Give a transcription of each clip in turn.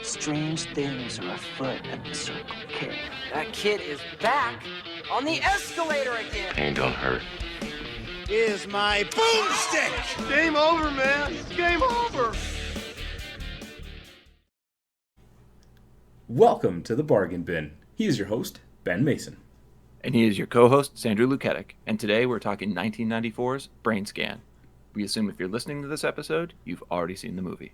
Strange things are afoot at the Circle K. That kid is back on the escalator again. Pain don't hurt. Is my boomstick! Game over, man. Game over. Welcome to the Bargain Bin. He is your host, Ben Mason. And he is your co-host, Sandra Luketic. And today we're talking 1994's Brainscan. We assume if you're listening to this episode, you've already seen the movie.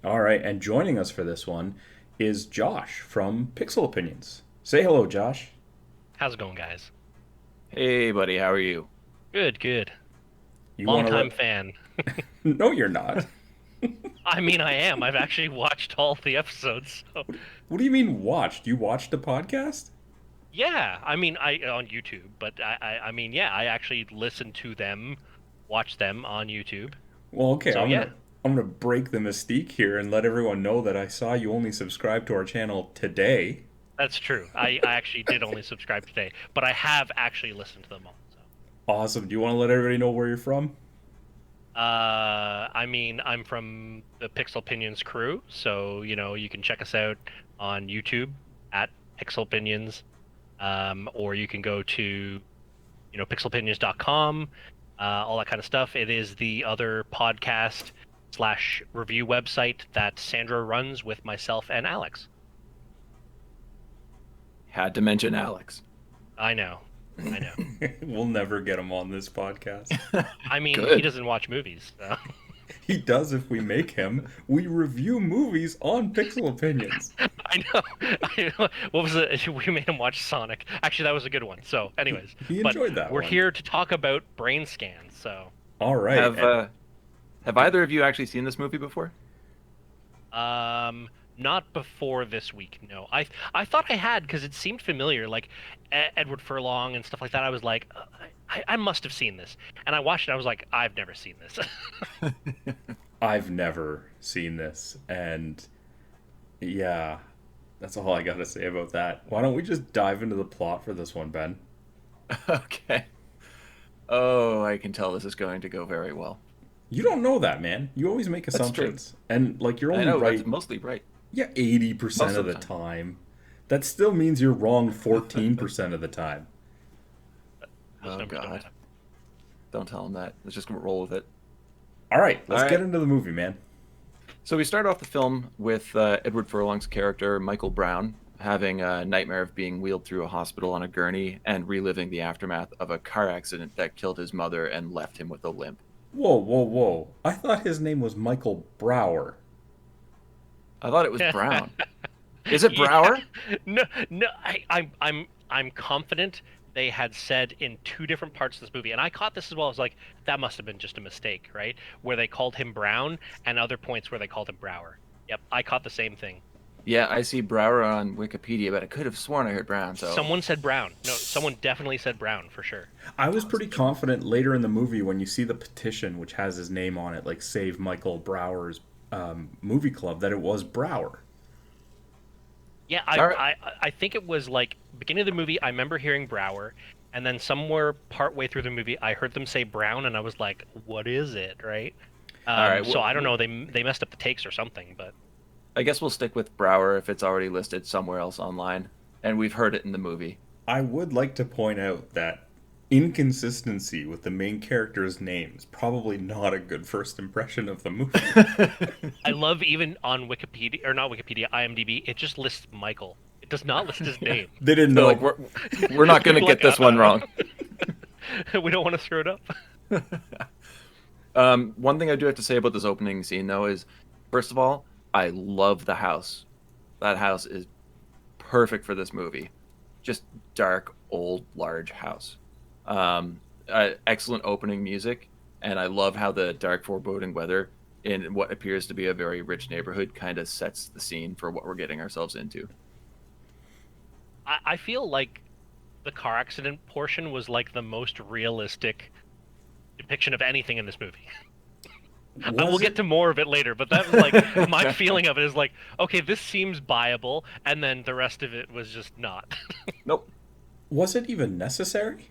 All right, and joining us for this one is Josh from Pixel Opinions. Say hello, Josh. How's it going, guys? Hey, buddy, how are you? Good. You Long-time fan. No, you're not. I mean, I am. I've actually watched all the episodes. So. What do you mean watched? You watched the podcast? Yeah, I mean, I on YouTube, but I mean, yeah, I actually listened to them, watched them on YouTube. Well, okay, So, I'm gonna break the mystique here and let everyone know that I saw you only subscribe to our channel today. That's true. I actually did only subscribe today, but I have actually listened to them all. So. Awesome. Do you want to let everybody know where you're from? I mean, I'm from the Pixel Opinions crew, so, you can check us out on YouTube at Pixel Opinions, or you can go to, pixelopinions.com, all that kind of stuff. It is the other podcast/review website that Sandra runs with myself and Alex. Had to mention Alex. I know. We'll never get him on this podcast. I mean, Good. He doesn't watch movies, so. He does if we make him. We review movies on Pixel Opinions. I know. What was it? We made him watch Sonic. Actually, that was a good one. So, anyways. He enjoyed that We're one. here to talk about Brainscan, so. All right. Have either of you actually seen this movie before? Not before this week, no. I thought I had, because it seemed familiar, like Edward Furlong and stuff like that. I was like, I must have seen this. And I watched it, I was like, I've never seen this. I've never seen this, and yeah, that's all I gotta say about that. Why don't we just dive into the plot for this one, Ben? Okay. Oh, I can tell this is going to go very well. You don't know that, man. You always make assumptions, and like you're only I know, right. that's mostly right. Yeah, 80% of the time. That still means you're wrong 14% of the time. Oh, God. Don't tell him that. Let's just roll with it. All right, let's All right. get into the movie, man. So we start off the film with Edward Furlong's character, Michael Brown, having a nightmare of being wheeled through a hospital on a gurney and reliving the aftermath of a car accident that killed his mother and left him with a limp. Whoa. I thought his name was Michael Brower. I thought it was Brown. Is it Brower? No. I'm confident they had said in two different parts of this movie, and I caught this as well. I was like, that must have been just a mistake, right? Where they called him Brown, and other points where they called him Brower. Yep, I caught the same thing. Yeah, I see Brower on Wikipedia, but I could have sworn I heard Brown. So Someone said Brown. No, someone definitely said Brown for sure. I was pretty confident later in the movie when you see the petition, which has his name on it, like Save Michael Brower's movie club, that it was Brower. Yeah, I think it was like beginning of the movie. I remember hearing Brower, and then somewhere partway through the movie, I heard them say Brown, and I was like, "What is it?" Right? All right, so I don't know. They messed up the takes or something, but I guess we'll stick with Brower if it's already listed somewhere else online, and we've heard it in the movie. I would like to point out that inconsistency with the main character's names probably not a good first impression of the movie. I love even on Wikipedia, or not Wikipedia, IMDb, it just lists Michael. It does not list his name. They didn't So, know. like, we're not going to get this one wrong. We don't want to screw it up. One thing I do have to say about this opening scene, though, is, first of all, I love the house. That house is perfect for this movie. Just dark, old, large house. Excellent opening music, and I love how the dark, foreboding weather in what appears to be a very rich neighborhood kind of sets the scene for what we're getting ourselves into. I feel like the car accident portion was like the most realistic depiction of anything in this movie. We'll get to more of it later, but that was like my feeling of it is like, okay, this seems viable, and then the rest of it was just not. Nope. Was it even necessary?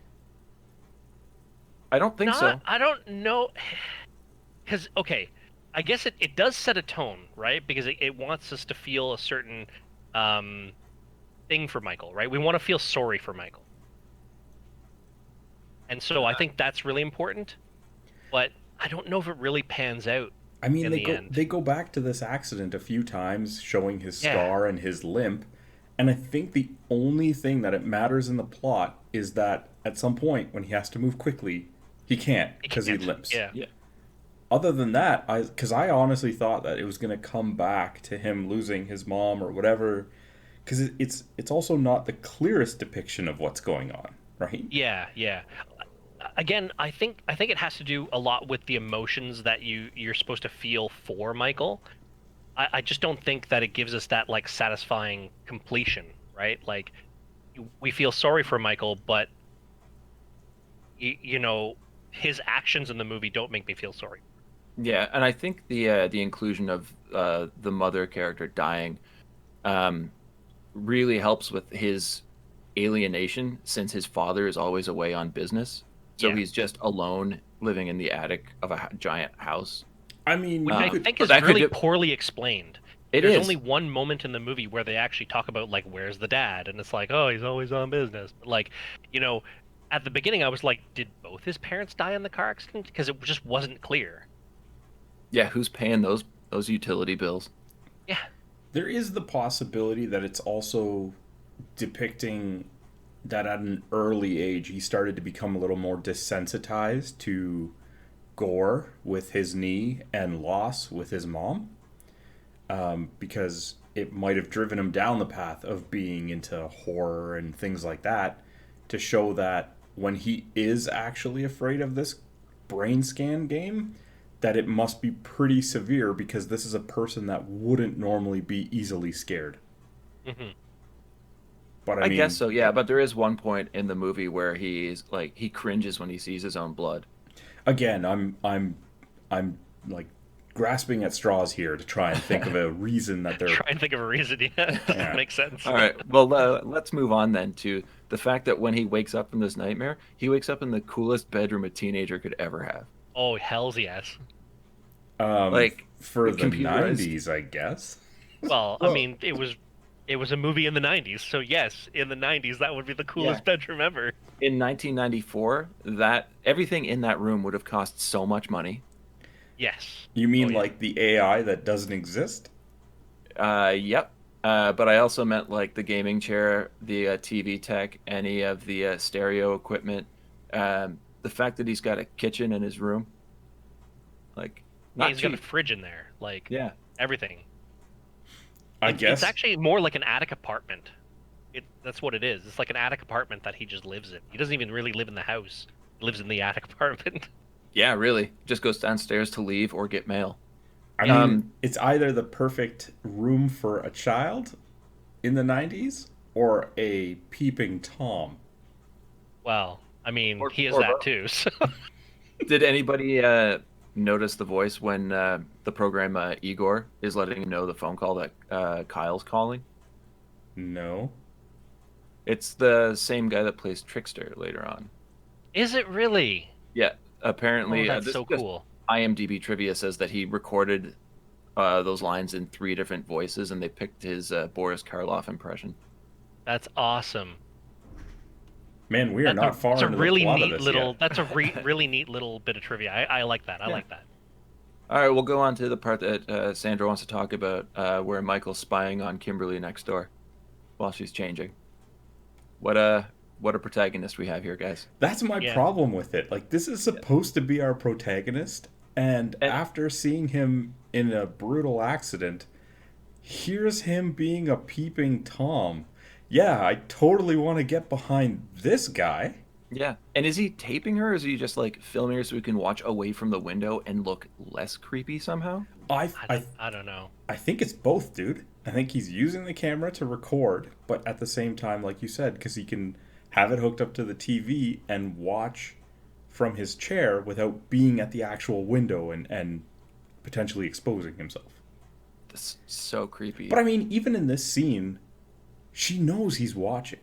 I don't think so. I don't know, because okay, I guess it does set a tone, right? Because it wants us to feel a certain thing for Michael, right? We want to feel sorry for Michael. And so I think that's really important, but I don't know if it really pans out. I mean, in they the go end. they go back to this accident a few times, showing his Yeah. scar and his limp, and I think the only thing that it matters in the plot is that at some point when he has to move quickly, he can't because he can't. limps. Yeah. Yeah. Other than that, because I honestly thought that it was going to come back to him losing his mom or whatever, because it's also not the clearest depiction of what's going on, right? Yeah, yeah. Again, I think it has to do a lot with the emotions that you're supposed to feel for Michael. I just don't think that it gives us that like satisfying completion, right? Like we feel sorry for Michael, but you know, his actions in the movie don't make me feel sorry. Yeah, and I think the inclusion of the mother character dying really helps with his alienation, since his father is always away on business. So Yeah. he's just alone living in the attic of a giant house. I mean, Which you I could- think but is that could really do- poorly explained. It There's is. only one moment in the movie where they actually talk about like where's the dad, and it's like, oh, he's always on business. But like, you know, at the beginning I was like, did both his parents die in the car accident? Because it just wasn't clear. Yeah, who's paying those utility bills? Yeah. there is the possibility that it's also depicting that at an early age he started to become a little more desensitized to gore with his knee and loss with his mom, because it might have driven him down the path of being into horror and things like that, to show that when he is actually afraid of this brain scan game, that it must be pretty severe, because this is a person that wouldn't normally be easily scared. Hmm. But I I mean, guess so, yeah. But there is one point in the movie where he's like, he cringes when he sees his own blood. again, I'm like grasping at straws here to try and think of a reason that they're Try and think of a reason. Yeah, doesn't Yeah. make sense. All right, well, let's move on then to the fact that when he wakes up from this nightmare, he wakes up in the coolest bedroom a teenager could ever have. Oh, hell's yes. Like, for the computerized. 90s, I guess. Well, I mean, it was a movie in the 90s, so yes, in the 90s that would be the coolest bedroom ever. In 1994, that everything in that room would have cost so much money. Yes. You mean Oh, yeah. like the AI that doesn't exist? Yep. But I also meant like the gaming chair, the TV tech, any of the stereo equipment. The fact that he's got a kitchen in his room, like, Yeah, not he's got cheap. a fridge in there, like Yeah. everything. I It's guess. actually more like an attic apartment. That's what it is. It's like an attic apartment that he just lives in. He doesn't even really live in the house. He lives in the attic apartment. Yeah, really. Just goes downstairs to leave or get mail. I mean, Um, it's either the perfect room for a child in the 90s or a peeping Tom. Well, I mean, Or- he is or that both. too. So. Did anybody notice the voice when the program Igor is letting him know the phone call that Kyle's calling? No. It's the same guy that plays Trickster later on. Is it really? Yeah, Oh, apparently. that's this so is just cool. IMDb trivia says that he recorded those lines in 3 different voices, and they picked his Boris Karloff impression. That's awesome. Man, we are That's not far that's a into really the plot neat of this little. yet. That's a really neat little bit of trivia. I like that. I Yeah. like that. All right, we'll go on to the part that Sandra wants to talk about, where Michael's spying on Kimberly next door while she's changing. What a protagonist we have here, guys. That's my Yeah. problem with it. Like, this is supposed to be our protagonist, and after seeing him in a brutal accident, here's him being a peeping Tom. Yeah, I totally want to get behind this guy. Yeah, and is he taping her, or is he just like filming her so we can watch away from the window and look less creepy somehow? I I don't know. I think it's both, dude. I think he's using the camera to record, but at the same time, like you said, because he can have it hooked up to the TV and watch from his chair without being at the actual window and potentially exposing himself. That's so creepy. But I mean, even in this scene, she knows he's watching.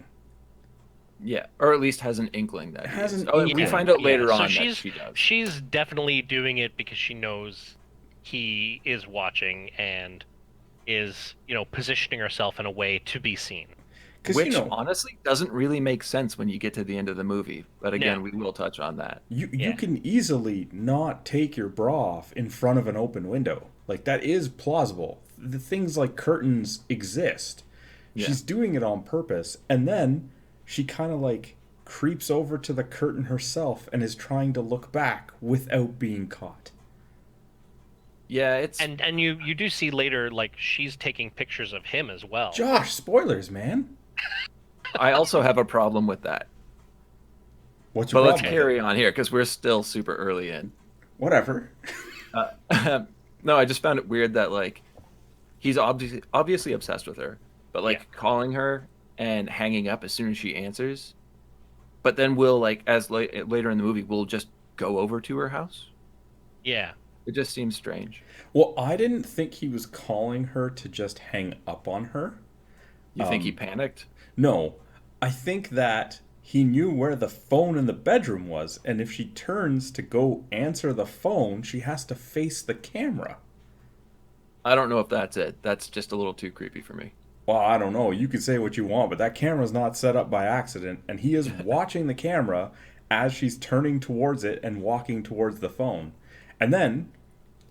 Yeah, or at least has an inkling that. Has he is. an Oh, we inkling. find out later so on she's that she does. she's definitely doing it because she knows he is watching and is, positioning herself in a way to be seen. Which honestly doesn't really make sense when you get to the end of the movie. But again, No. we will touch on that. You can easily not take your bra off in front of an open window. Like, that is plausible. The things like curtains exist. Yeah. She's doing it on purpose, and then she kind of like creeps over to the curtain herself and is trying to look back without being caught. Yeah, it's And you do see later, like, she's taking pictures of him as well. Josh, spoilers, man. I also have a problem with that. What's your But let's problem with carry on here because we're still super early in. it? Whatever. No, I just found it weird that like he's obviously obsessed with her, but like calling her and hanging up as soon as she answers. But then we'll like later in the movie we'll just go over to her house. Yeah. It just seems strange. Well, I didn't think he was calling her to just hang up on her. You think he panicked? No, I think that he knew where the phone in the bedroom was, and if she turns to go answer the phone, she has to face the camera. I don't know if that's it. That's just a little too creepy for me. Well, I don't know. You can say what you want, but that camera's not set up by accident, and he is watching the camera as she's turning towards it and walking towards the phone. And then,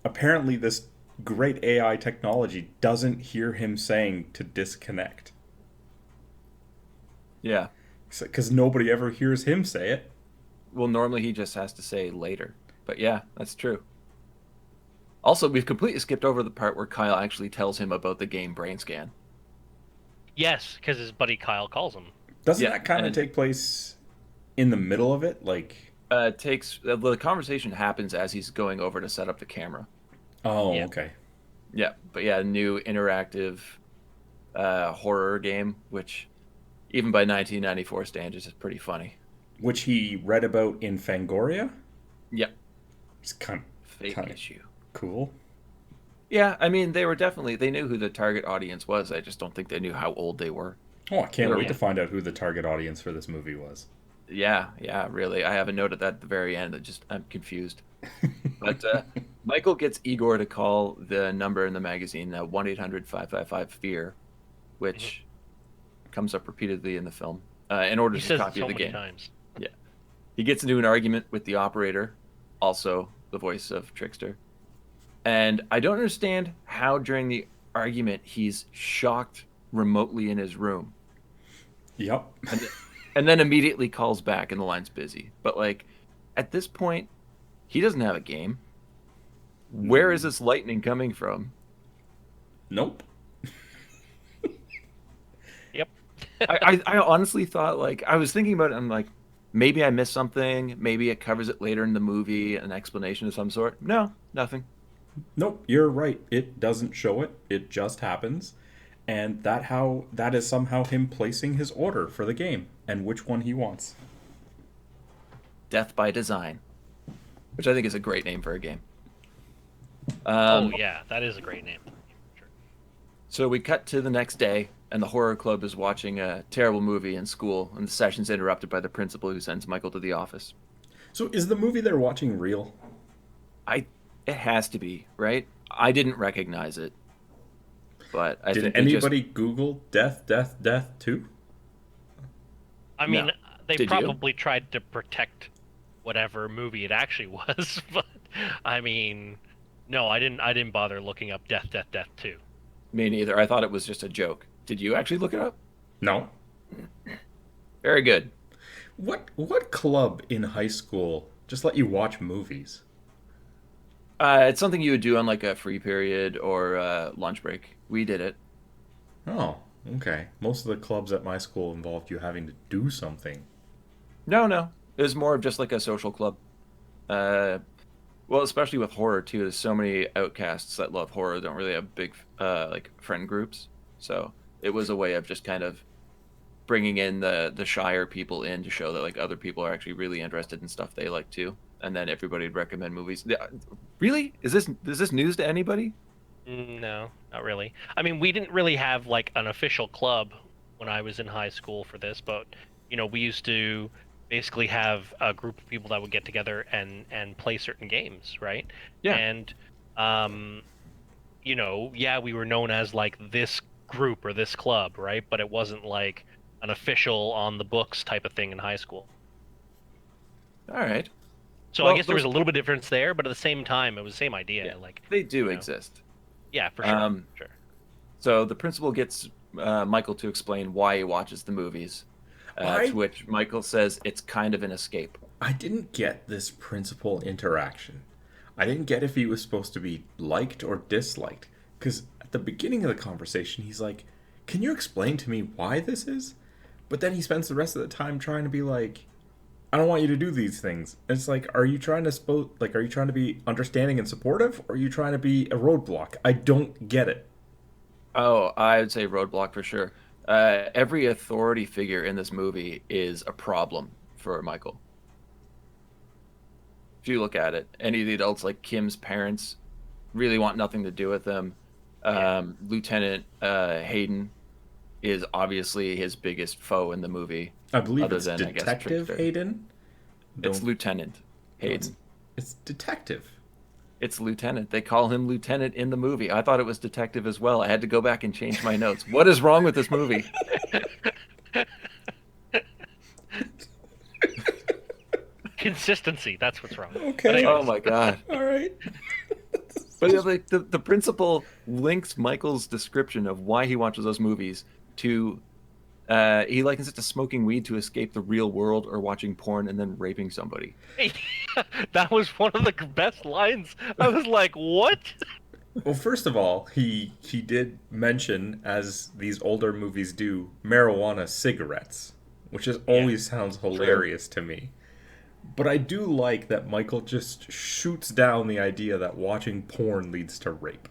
apparently this great AI technology doesn't hear him saying to disconnect. Yeah. Because nobody ever hears him say it. Well, normally he just has to say later. But yeah, that's true. Also, we've completely skipped over the part where Kyle actually tells him about the game Brainscan. Yes, because his buddy Kyle calls him. Doesn't that kind of take place in the middle of it? Like, the conversation happens as he's going over to set up the camera. oh, Yeah. okay. Yeah, but yeah, new interactive horror game, which even by 1994 standards is pretty funny. Which he read about in Fangoria? Yep. It's kind Fake of issue. cool. Yeah, I mean, they knew who the target audience was. I just don't think they knew how old they were. Oh, I can't wait Yeah. to find out who the target audience for this movie was. Yeah, really. I have a note at that at the very end. I'm confused. But Michael gets Igor to call the number in the magazine, 1-800-555-FEAR, which comes up repeatedly in the film, in order He to says it copy so the many game. times. Yeah. He gets into an argument with the operator, also the voice of Trickster. And I don't understand how during the argument he's shocked remotely in his room. Yep. And then immediately calls back and the line's busy. But like at this point, he doesn't have a game. Where is this lightning coming from? Nope. Yep. I honestly thought, like, I was thinking about it, I'm like, maybe I missed something, maybe it covers it later in the movie, an explanation of some sort. No, nothing. Nope, you're right. It doesn't show it. It just happens. And that is somehow him placing his order for the game and which one he wants. Death by Design, which I think is a great name for a game. Oh yeah, that is a great name. Sure. So we cut to the next day, and the horror club is watching a terrible movie in school, and the session's interrupted by the principal who sends Michael to the office. So is the movie they're watching real? It has to be, right? I didn't recognize it, but I Did think anybody Google death too? I mean, No. they Did you? probably tried to protect whatever movie it actually was, but I mean, no, I didn't bother looking up death too. Me neither. I thought it was just a joke. Did you actually look it up? No. Very good. What club in high school just let you watch movies? It's something you would do on like a free period or lunch break. We did it. Oh, okay. Most of the clubs at my school involved you having to do something. No. It was more of just like a social club. Well, especially with horror too. There's so many outcasts that love horror don't really have big like friend groups. So it was a way of just kind of bringing in the shyer people in to show that like other people are actually really interested in stuff they like too. And then everybody would recommend movies. Really? Is this news to anybody? No, not really. I mean, we didn't really have like an official club when I was in high school for this, but we used to basically have a group of people that would get together and play certain games, right? Yeah. And yeah, we were known as like this group or this club, right? But it wasn't like an official on the books type of thing in high school. All right. So Well, I guess there was those- a little bit of difference there, but at the same time, it was the same idea. Yeah, Like they do you know. exist. Yeah, for sure. Sure. So the principal gets Michael to explain why he watches the movies, to which Michael says it's kind of an escape. I didn't get this principal interaction. I didn't get if he was supposed to be liked or disliked. Because at the beginning of the conversation, he's like, "Can you explain to me why this is?" But then he spends the rest of the time trying to be like, "I don't want you to do these things." And it's like, are you trying to be understanding and supportive, or are you trying to be a roadblock? I don't get it. Oh, I would say roadblock for sure. Every authority figure in this movie is a problem for Michael. If you look at it, any of the adults, like Kim's parents, really want nothing to do with them. Lieutenant Hayden is obviously his biggest foe in the movie. I believe other it's than, I guess, Detective Trickster. Hayden. It's Lieutenant Hayden. It's Detective. It's Lieutenant. They call him Lieutenant in the movie. I thought it was Detective as well. I had to go back and change my notes. What is wrong with this movie? Consistency. That's what's wrong. Okay. But anyways, Oh my god. All right. But yeah, like the principal links Michael's description of why he watches those movies to he likens it to smoking weed to escape the real world or watching porn and then raping somebody. that was one of the best lines. I was like, "What?" Well, first of all, he did mention, as these older movies do, marijuana cigarettes, which always sounds hilarious to me. But I do like that Michael just shoots down the idea that watching porn leads to rape.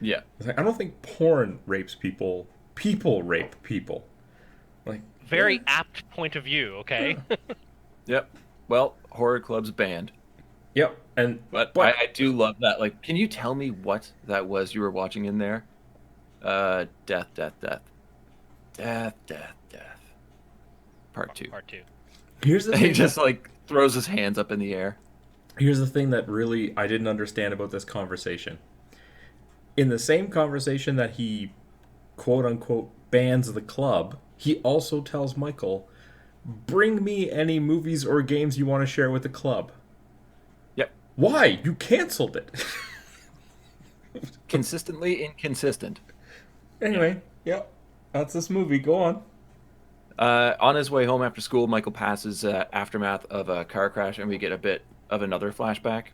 Yeah. It's like, I don't think porn rapes people. People rape people. Like, Very apt point of view. Okay. Yep. Well, horror club's banned. Yep. But I do love that. Like, can you tell me what that was you were watching in there? Death, death, death. Death, death, death. Part 2. Part 2. Here's the He thing. just like throws his hands up in the air. Here's the thing that really I didn't understand about this conversation. In the same conversation that he, quote unquote, bans the club, he also tells Michael, "Bring me any movies or games you want to share with the club." Yep. Why? You canceled it. Consistently inconsistent. Anyway, yep. That's this movie. Go on. On his way home after school, Michael passes aftermath of a car crash, and we get a bit of another flashback.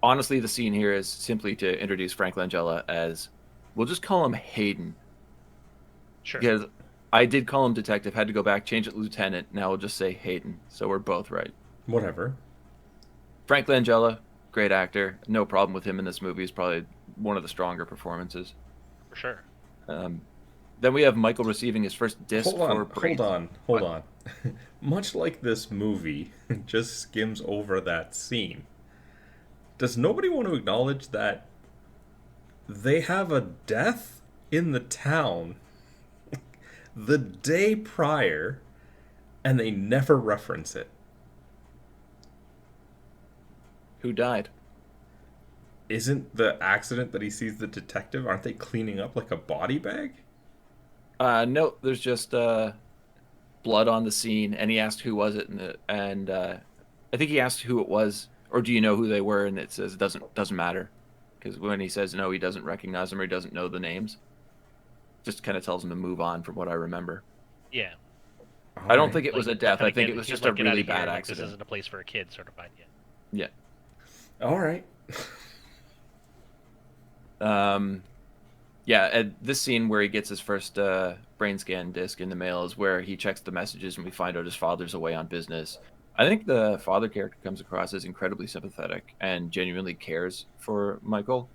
Honestly, the scene here is simply to introduce Frank Langella as, we'll just call him Hayden. Sure. Because I did call him Detective, had to go back, change it to Lieutenant. Now we'll just say Hayden. So we're both right. Whatever. Frank Langella, great actor. No problem with him in this movie. He's probably one of the stronger performances. For sure. Then we have Michael receiving his first disc Hold on. Much like this movie just skims over that scene, does nobody want to acknowledge that they have a death in the town the day prior and they never reference it? Who died? Isn't the accident that he sees the detective, aren't they cleaning up like a body bag? No, there's just blood on the scene, and he asked who was it, and I think he asked who it was, or do you know who they were, and it says it doesn't matter, because when he says no, he doesn't recognize them or he doesn't know the names. Just kind of tells him to move on, from what I remember. Yeah. I don't think it was a death. I think it was he's just like, a "Get outta really here, bad like, accident. This isn't a place for a kid, sort of idea. Yeah. All right. Yeah, this scene where he gets his first brain scan disc in the mail is where he checks the messages and we find out his father's away on business. I think the father character comes across as incredibly sympathetic and genuinely cares for Michael.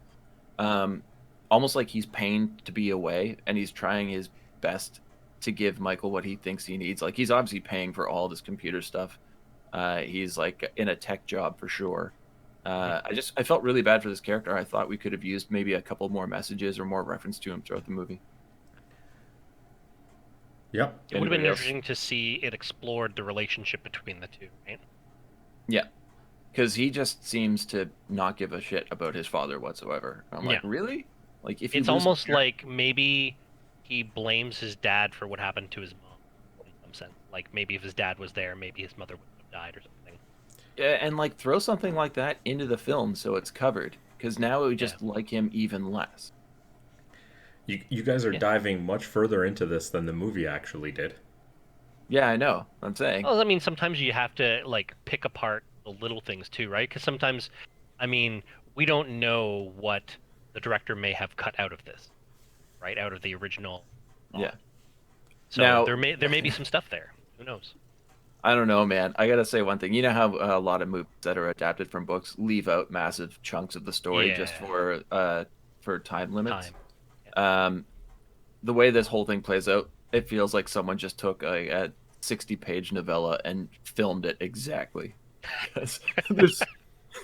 Almost like he's pained to be away, and he's trying his best to give Michael what he thinks he needs. Like, he's obviously paying for all this computer stuff. He's like in a tech job for sure. I felt really bad for this character. I thought we could have used maybe a couple more messages or more reference to him throughout the movie. Yep. It would have been Anybody else? interesting to see it explored the relationship between the two, right? Yeah. because he just seems to not give a shit about his father whatsoever. I'm like, Yeah. really? Like, if you It's lose a almost parent- like maybe he blames his dad for what happened to his mom in some sense. Like maybe if his dad was there, maybe his mother would have died or something. Yeah, and like throw something like that into the film so it's covered, because now we just Yeah. like him even less. You guys are Yeah. diving much further into this than the movie actually did. Yeah, I know. I'm saying. Well, I mean, sometimes you have to like pick apart the little things too, right? Because sometimes, I mean, we don't know what the director may have cut out of this, right? Out of the original. Yeah. So Now- there may be some stuff there. Who knows? I don't know, man. I gotta say one thing. You know how a lot of movies that are adapted from books leave out massive chunks of the story just Yeah. for time limits. Time. The way this whole thing plays out, it feels like someone just took a 60-page novella and filmed it exactly. 'Cause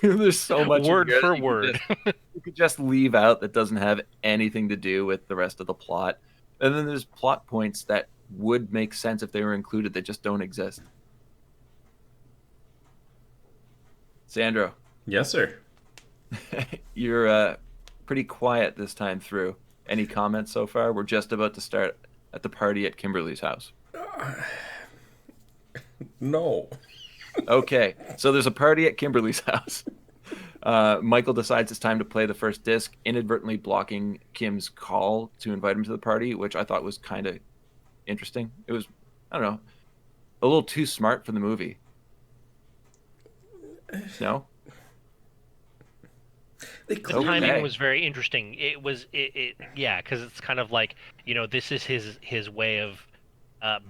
there's so much in Word here for that you could word. you could just leave out that doesn't have anything to do with the rest of the plot. And then there's plot points that would make sense if they were included that just don't exist. Sandro, Yes, sir. you're pretty quiet this time through. Any comments so far? We're just about to start at the party at Kimberly's house. No. Okay, so there's a party at Kimberly's house. Michael decides it's time to play the first disc, inadvertently blocking Kim's call to invite him to the party, which I thought was kind of interesting. It was, I don't know, a little too smart for the movie. No? They The clearly- timing was very interesting. Yeah, because it's kind of like, this is his way of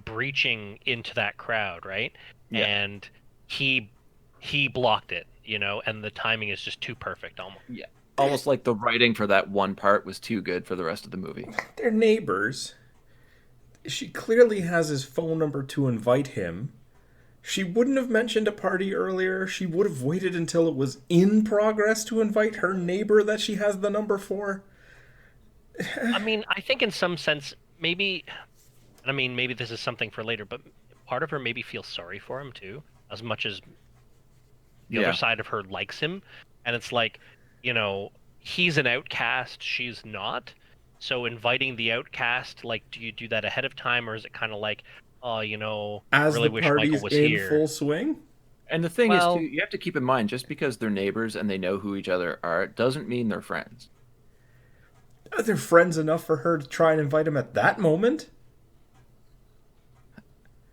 breaching into that crowd, right? Yeah. And he blocked it, and the timing is just too perfect almost. Yeah. Almost like the writing for that one part was too good for the rest of the movie. They're neighbors. She clearly has his phone number to invite him. She wouldn't have mentioned a party earlier. She would have waited until it was in progress to invite her neighbor that she has the number for. I mean, I think in some sense, maybe this is something for later, but part of her maybe feels sorry for him too, as much as the Yeah. other side of her likes him. And it's like, he's an outcast, she's not. So inviting the outcast, like, do you do that ahead of time, or is it kind of like, oh, As really the wish Michael party's was in here? full swing. And the thing Well- is, too, you have to keep in mind, just because they're neighbors and they know who each other are, doesn't mean they're friends. Are they friends enough for her to try and invite him at that moment?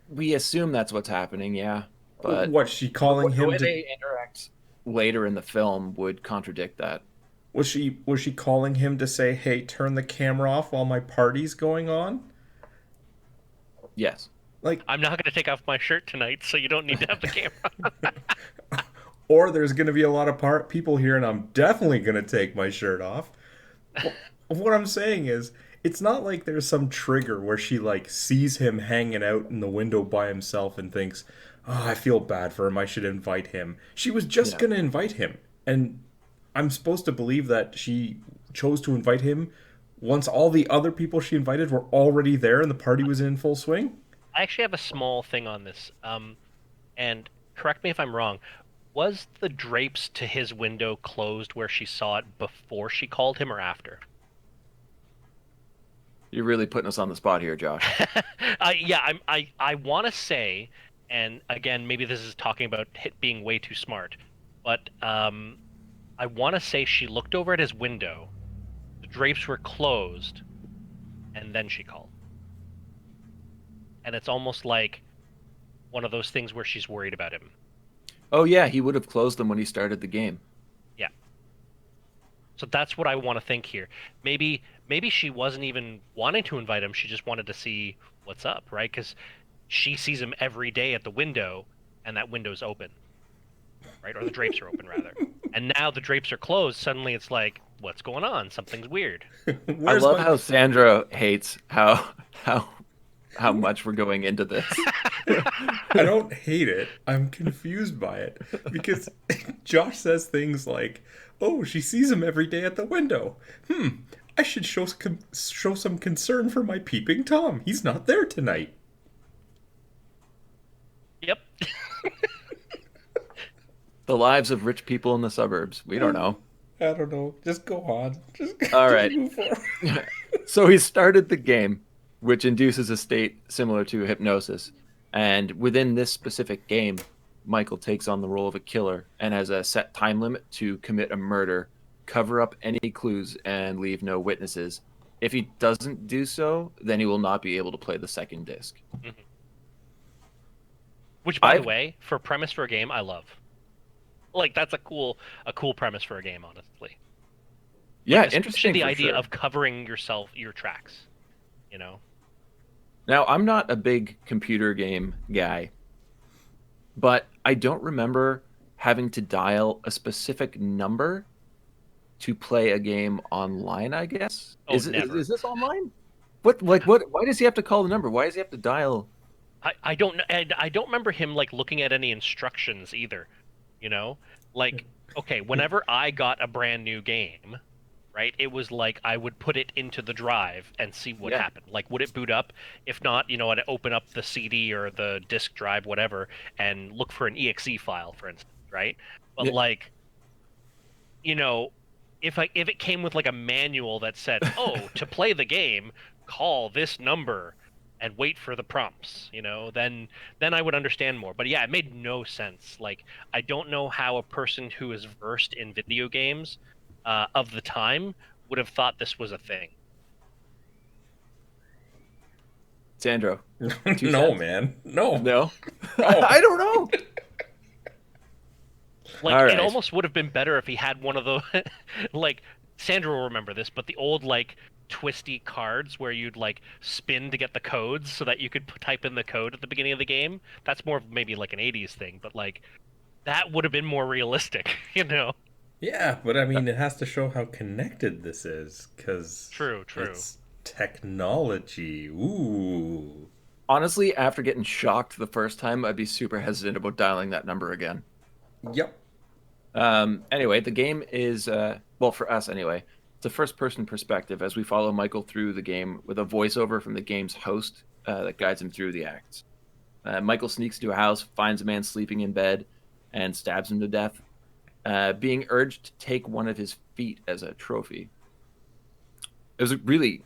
We assume that's what's happening, yeah. But What's she calling the him way to? they interact later in the film would contradict that. Was she calling him to say, "Hey, turn the camera off while my party's going on"? Yes. Like, I'm not going to take off my shirt tonight, so you don't need to have the camera. or there's going to be a lot of people here, and I'm definitely going to take my shirt off. What I'm saying is, it's not like there's some trigger where she like sees him hanging out in the window by himself and thinks, "Oh, I feel bad for him. I should invite him." She was just going to invite him, and I'm supposed to believe that she chose to invite him once all the other people she invited were already there and the party was in full swing. I actually have a small thing on this, and correct me if I'm wrong. Was the drapes to his window closed where she saw it before she called him, or after? You're really putting us on the spot here, Josh. Yeah, I want to say, and again, maybe this is talking about Hit being way too smart, but I want to say she looked over at his window, the drapes were closed, and then she called. And it's almost like one of those things where she's worried about him. Oh, yeah, he would have closed them when he started the game. Yeah. So that's what I want to think here. Maybe she wasn't even wanting to invite him. She just wanted to see what's up, right? Because she sees him every day at the window, and that window's open, right? Or the drapes are open, rather. And now the drapes are closed. Suddenly it's like, what's going on? Something's weird. I love how Sandra hates how much we're going into this. I don't hate it. I'm confused by it because Josh says things like, "Oh, she sees him every day at the window. I should show some concern for my peeping Tom. He's not there tonight." Yep. The lives of rich people in the suburbs. We don't know. I don't know. Just go on. All right. Move forward. So he started the game, which induces a state similar to hypnosis. And within this specific game, Michael takes on the role of a killer and has a set time limit to commit a murder, cover up any clues, and leave no witnesses. If he doesn't do so, then he will not be able to play the second disc. Mm-hmm. Which, by the way, for premise for a game, I love. Like, that's a cool premise for a game, honestly. Yeah, like, interesting. The idea sure. of covering your tracks, you know. Now, I'm not a big computer game guy, but I don't remember having to dial a specific number to play a game online, I guess. Oh, is never. Is this online? What? Why does he have to call the number? Why does he have to dial? I don't know. And I don't remember him like looking at any instructions either. You know, like, okay, whenever I got a brand new game, right, it was like I would put it into the drive and see what happened. Like, would it boot up? If not, you know, I'd open up the CD or the disk drive, whatever, and look for an exe file, for instance, right? But like, you know, if it came with like a manual that said, oh, to play the game, call this number and wait for the prompts, you know, then I would understand more. But yeah, it made no sense. Like, I don't know how a person who is versed in video games of the time would have thought this was a thing. Sandro. No, man. No. No? I don't know. Like, it almost would have been better if he had one of those, like, Sandra will remember this, but the old, like, twisty cards where you'd like spin to get the codes so that you could type in the code at the beginning of the game. That's more of maybe like an 80s thing, but like that would have been more realistic, you know. Yeah, but I mean, it has to show how connected this is, because true it's technology. Ooh. Honestly, after getting shocked the first time, I'd be super hesitant about dialing that number again. Yep. Anyway, the game is well, for us anyway, it's a first-person perspective as we follow Michael through the game with a voiceover from the game's host that guides him through the acts. Michael sneaks into a house, finds a man sleeping in bed, and stabs him to death, being urged to take one of his feet as a trophy. It was a really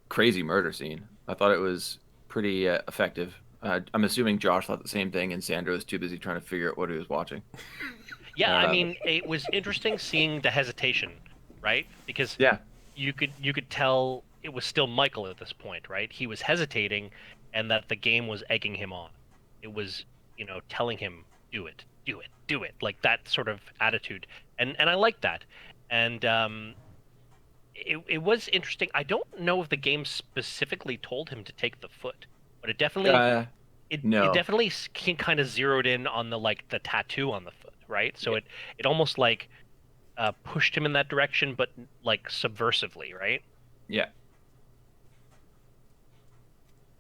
crazy murder scene. I thought it was pretty effective. I'm assuming Josh thought the same thing, and Sandra was too busy trying to figure out what he was watching. Yeah, I mean, it was interesting seeing the hesitation, right? Because you could tell it was still Michael at this point, right? He was hesitating, and that the game was egging him on. It was, you know, telling him, do it, like that sort of attitude, and I like that. And it was interesting. I don't know if the game specifically told him to take the foot, but it definitely it definitely kind of zeroed in on the tattoo on the foot, right? So it almost like pushed him in that direction, but like subversively, right? Yeah.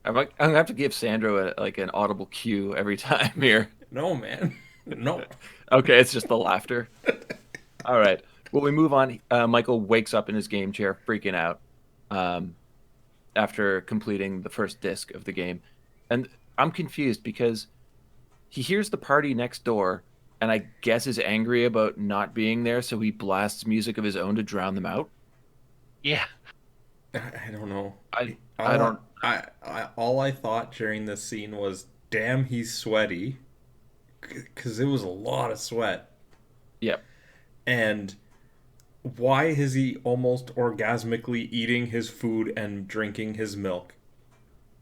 I'm gonna have to give Sandro an audible cue every time here. No, man. No. Okay, it's just the laughter. All right. Well, we move on. Michael wakes up in his game chair, freaking out, after completing the first disc of the game, and I'm confused because he hears the party next door, and I guess is angry about not being there, so he blasts music of his own to drown them out. Yeah. I don't know. All I thought during this scene was, damn, he's sweaty, because it was a lot of sweat. Yep. And why is he almost orgasmically eating his food and drinking his milk?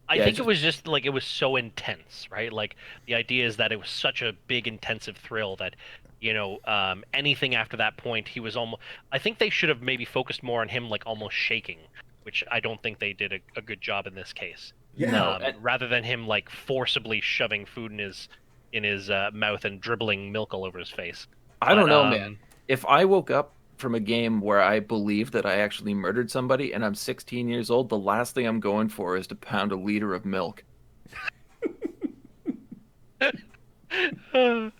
I think it was just like, it was so intense, right? Like, the idea is that it was such a big, intensive thrill that, you know, anything after that point, he was almost... I think they should have maybe focused more on him, like, almost shaking, which I don't think they did a good job in this case. Yeah. Rather than him, like, forcibly shoving food in his mouth and dribbling milk all over his face. I don't know, man. If I woke up from a game where I believe that I actually murdered somebody and I'm 16 years old, the last thing I'm going for is to pound a liter of milk. Even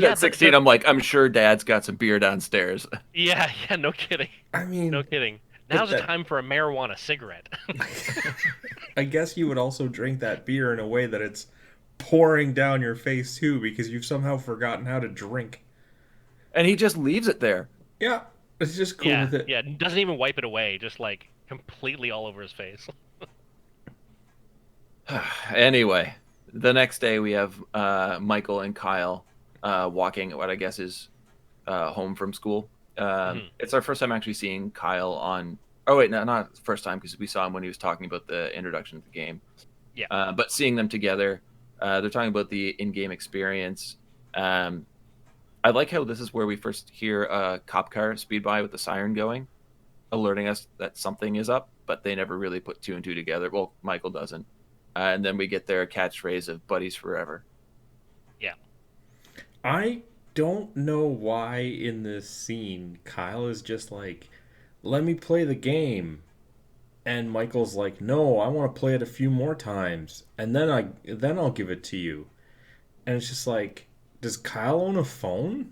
at 16, I'm like, I'm sure Dad's got some beer downstairs. Yeah, no kidding. I mean... No kidding. Now's the time for a marijuana cigarette. I guess you would also drink that beer in a way that it's pouring down your face too because you've somehow forgotten how to drink. And he just leaves it there. Yeah, it's just cool Yeah, with it. yeah, doesn't even wipe it away, just like completely all over his face. Anyway, the next day we have Michael and Kyle walking what I guess is home from school. It's our first time actually seeing Kyle on. Oh wait, no, not first time because we saw him when he was talking about the introduction of the game. Yeah. But seeing them together, they're talking about the in-game experience. I like how this is where we first hear a cop car speed by with the siren going, alerting us that something is up, but they never really put two and two together. Well, Michael doesn't. And then we get their catchphrase of buddies forever. Yeah. I don't know why in this scene Kyle is just like, let me play the game. And Michael's like, no, I want to play it a few more times. And then I'll give it to you. And it's just like, does Kyle own a phone?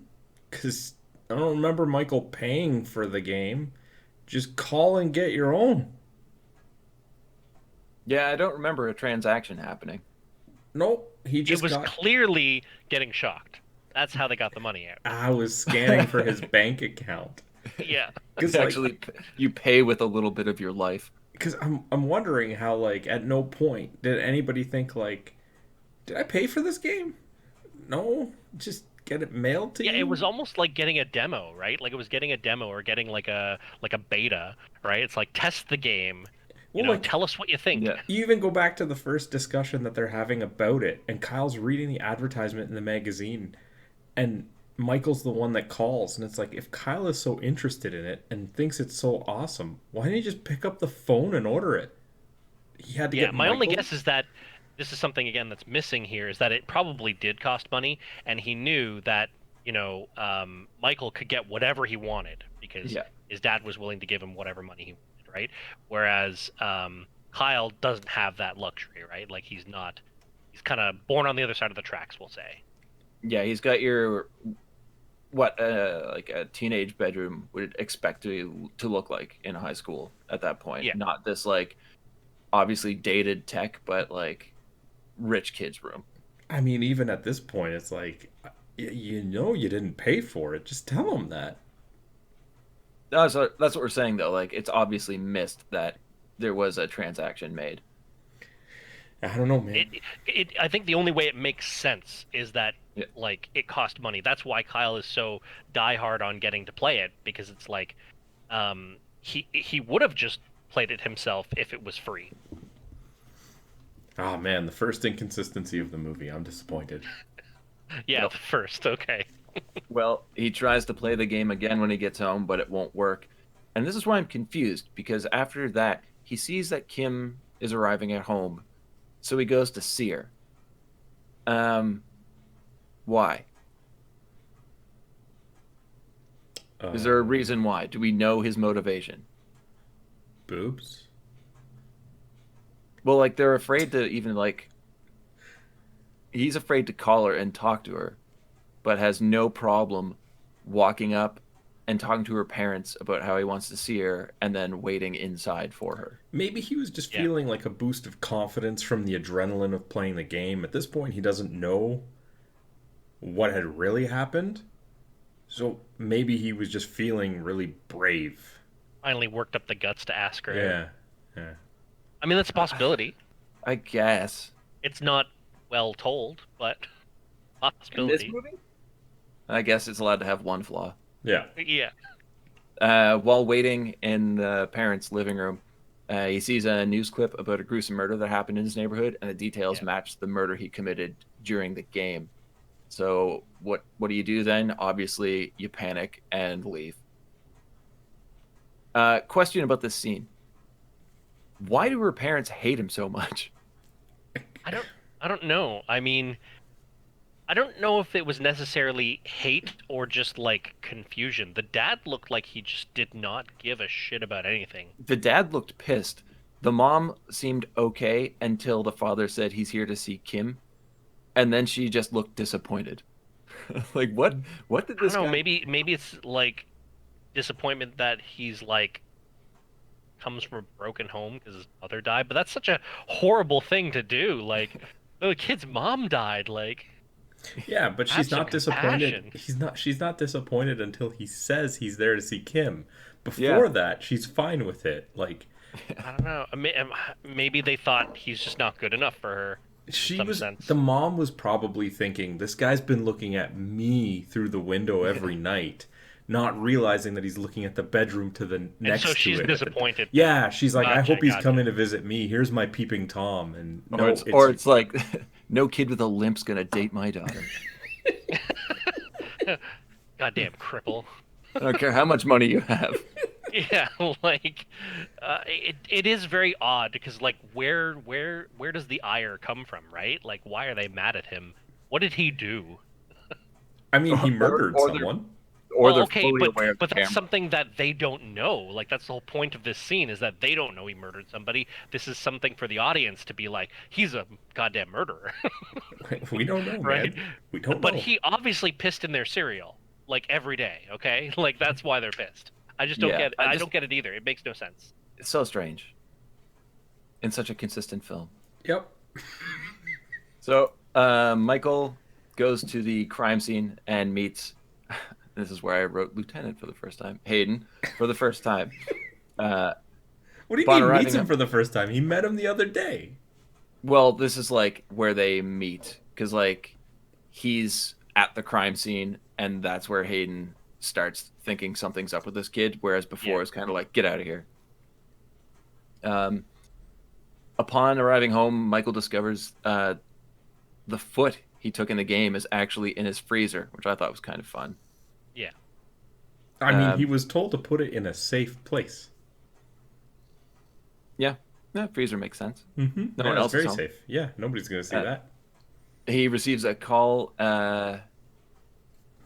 Because I don't remember Michael paying for the game. Just call and get your own. Yeah, I don't remember a transaction happening. Nope. He just It was clearly getting shocked. That's how they got the money out. I was scanning for his bank account. Yeah. Because actually, you pay with a little bit of your life. Because I'm wondering how, like, at no point did anybody think, like, did I pay for this game? No, just get it mailed to you. Yeah, it was almost like getting a demo, right? Like it was getting a demo or getting like a beta, right? It's like test the game. You know, like, tell us what you think. Yeah. You even go back to the first discussion that they're having about it, and Kyle's reading the advertisement in the magazine, and Michael's the one that calls, and it's like, if Kyle is so interested in it and thinks it's so awesome, why didn't he just pick up the phone and order it? He had to get my only Michael? guess is that this is something again that's missing here is that it probably did cost money, and he knew that Michael could get whatever he wanted because his dad was willing to give him whatever money he wanted, right? Whereas Kyle doesn't have that luxury, right? Like he's kind of born on the other side of the tracks, we'll say. Yeah, he's got your what like a teenage bedroom would expect to look like in high school at that point. Yeah. Not this like obviously dated tech, but like rich kid's room. I mean, even at this point, it's like, you didn't pay for it. Just tell him that. That's what we're saying though. Like it's obviously missed that there was a transaction made. I don't know, man. I think the only way it makes sense is that like it cost money. That's why Kyle is so diehard on getting to play it because it's like he would have just played it himself if it was free. Oh man, the first inconsistency of the movie. I'm disappointed. Yeah, the first. Okay. Well, he tries to play the game again when he gets home, but it won't work. And this is why I'm confused because after that, he sees that Kim is arriving at home. So he goes to see her. Why? Is there a reason why? Do we know his motivation? Boobs? Well, like, they're afraid to even, like... He's afraid to call her and talk to her, but has no problem walking up and talking to her parents about how he wants to see her and then waiting inside for her. Maybe he was just feeling like a boost of confidence from the adrenaline of playing the game. At this point, he doesn't know what had really happened. So maybe he was just feeling really brave. Finally worked up the guts to ask her. Yeah. I mean, that's a possibility. I guess. It's not well told, but possibility. In this movie? I guess it's allowed to have one flaw. Yeah. Yeah. While waiting in the parents' living room, he sees a news clip about a gruesome murder that happened in his neighborhood, and the details match the murder he committed during the game. So what do you do then? Obviously, you panic and leave. Question about this scene. Why do her parents hate him so much? I don't know. I mean, I don't know if it was necessarily hate or just like confusion. The dad looked like he just did not give a shit about anything. The dad looked pissed. The mom seemed okay until the father said he's here to see Kim, and then she just looked disappointed. Like what did this? I don't know. Guy... Maybe it's like disappointment that he's like comes from a broken home because his mother died. But that's such a horrible thing to do. Like Oh, the kid's mom died. Like, Yeah, but have she's some not disappointed. compassion. She's not disappointed until he says he's there to see Kim. Yeah. Before that, she's fine with it. Like I don't know. Maybe they thought he's just not good enough for her. In some sense. the mom was probably thinking, this guy's been looking at me through the window every night, not realizing that he's looking at the bedroom to the next so to she's it. disappointed. Yeah, she's like, I Gotcha, hope he's gotcha. coming to visit me. Here's my peeping Tom. And no, Or it's like, no kid with a limp's gonna date my daughter. Goddamn cripple. I don't care how much money you have. Yeah, like it is very odd because like where does the ire come from, right? Like why are they mad at him? What did he do? I mean, he murdered or they're- someone. Or Well, they're okay, fully aware of but the that's camera. something that they don't know. Like that's the whole point of this scene is that they don't know he murdered somebody. This is something for the audience to be like, he's a goddamn murderer, We don't know, right? man. We don't But know. he obviously pissed in their cereal like every day. Okay, like that's why they're pissed. I just don't Yeah, get. I I just- don't get it either. It makes no sense. It's so strange. In such a consistent film. Yep. So Michael goes to the crime scene and meets. This is where I wrote Lieutenant for the first time. Hayden for the first time. What do you Upon mean arriving meets him at- for the first time? He met him the other day. Well, this is like where they meet because like he's at the crime scene and that's where Hayden starts thinking something's up with this kid, whereas before Yeah. it's kind of like get out of here. Upon arriving home, Michael discovers the foot he took in the game is actually in his freezer, which I thought was kind of fun. Yeah. I mean, he was told to put it in a safe place. Yeah, freezer makes sense. Mm-hmm. No one else It's is very home. safe. Yeah, nobody's going to see that. He receives a call, and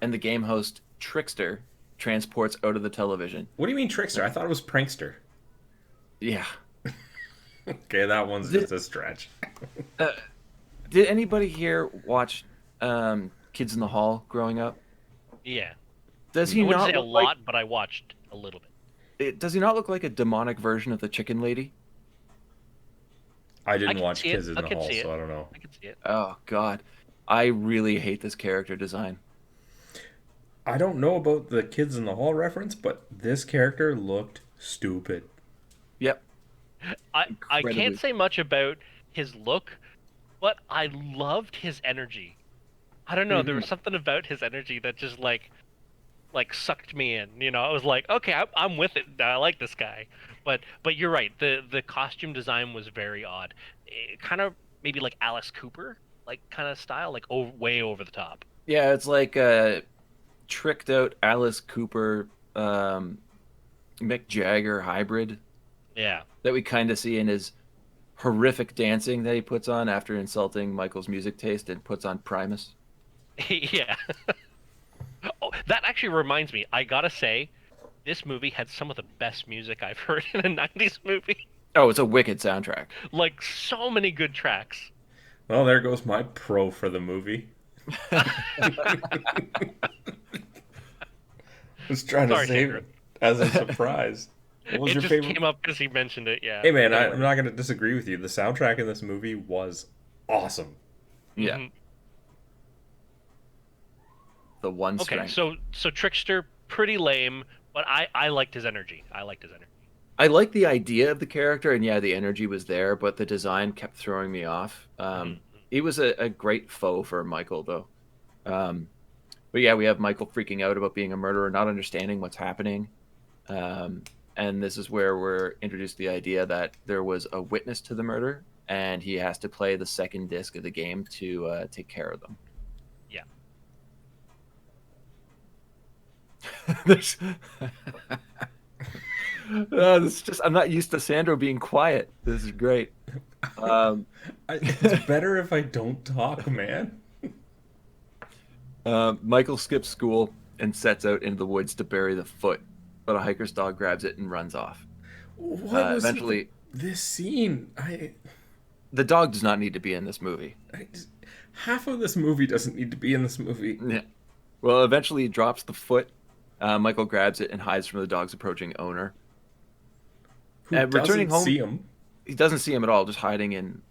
the game host Trickster transports out of the television. What do you mean trickster? I thought it was prankster. Yeah. Okay, that one's just a stretch. Did anybody here watch Kids in the Hall growing up? Yeah. Does I he wouldn't not say a look like, lot, but I watched a little bit. does he not look like a demonic version of the chicken lady? I didn't can watch see it. Kids in I the can Hall, see it. so I don't know. I can see it. Oh God, I really hate this character design. I don't know about the Kids in the Hall reference, but this character looked stupid. Yep. I Incredibly. can't say much about his look, but I loved his energy. I don't know. There was something about his energy that just like sucked me in. You know, I was like, okay, I'm with it. I like this guy. But you're right. The costume design was very odd. Kind of maybe like Alice Cooper like kind of style, like way over the top. Yeah, it's like a tricked out Alice Cooper, Mick Jagger hybrid Yeah. that we kind of see in his horrific dancing that he puts on after insulting Michael's music taste and puts on Primus. Yeah. Oh, that actually reminds me. I gotta say, this movie had some of the best music I've heard in a '90s movie. Oh, it's a wicked soundtrack. Like so many good tracks. Well, there goes my pro for the movie. Was trying Sorry, to save Sandra. it as a surprise. What was It your just favorite? came up because he mentioned it. Yeah. Hey man, Anyway. I'm not going to disagree with you. The soundtrack in this movie was awesome. Yeah. Mhm. The one Okay, strength. so Trickster, pretty lame, but I liked his energy. I like the idea of the character, and yeah, the energy was there, but the design kept throwing me off. He was a great foe for Michael, though. But yeah, we have Michael freaking out about being a murderer, not understanding what's happening. And this is where we're introduced to the idea that there was a witness to the murder, and he has to play the second disc of the game to take care of them. Yeah. There's... this is just I'm not used to Sandro being quiet. This is great. It's better if I don't talk, man. Michael skips school and sets out into the woods to bury the foot, but a hiker's dog grabs it and runs off. What was Eventually, this scene? the dog does not need to be in this movie. Half of this movie doesn't need to be in this movie. Yeah. Well, eventually he drops the foot. Michael grabs it and hides from the dog's approaching owner. Who Returning doesn't home, see him? he doesn't see him at all, just hiding in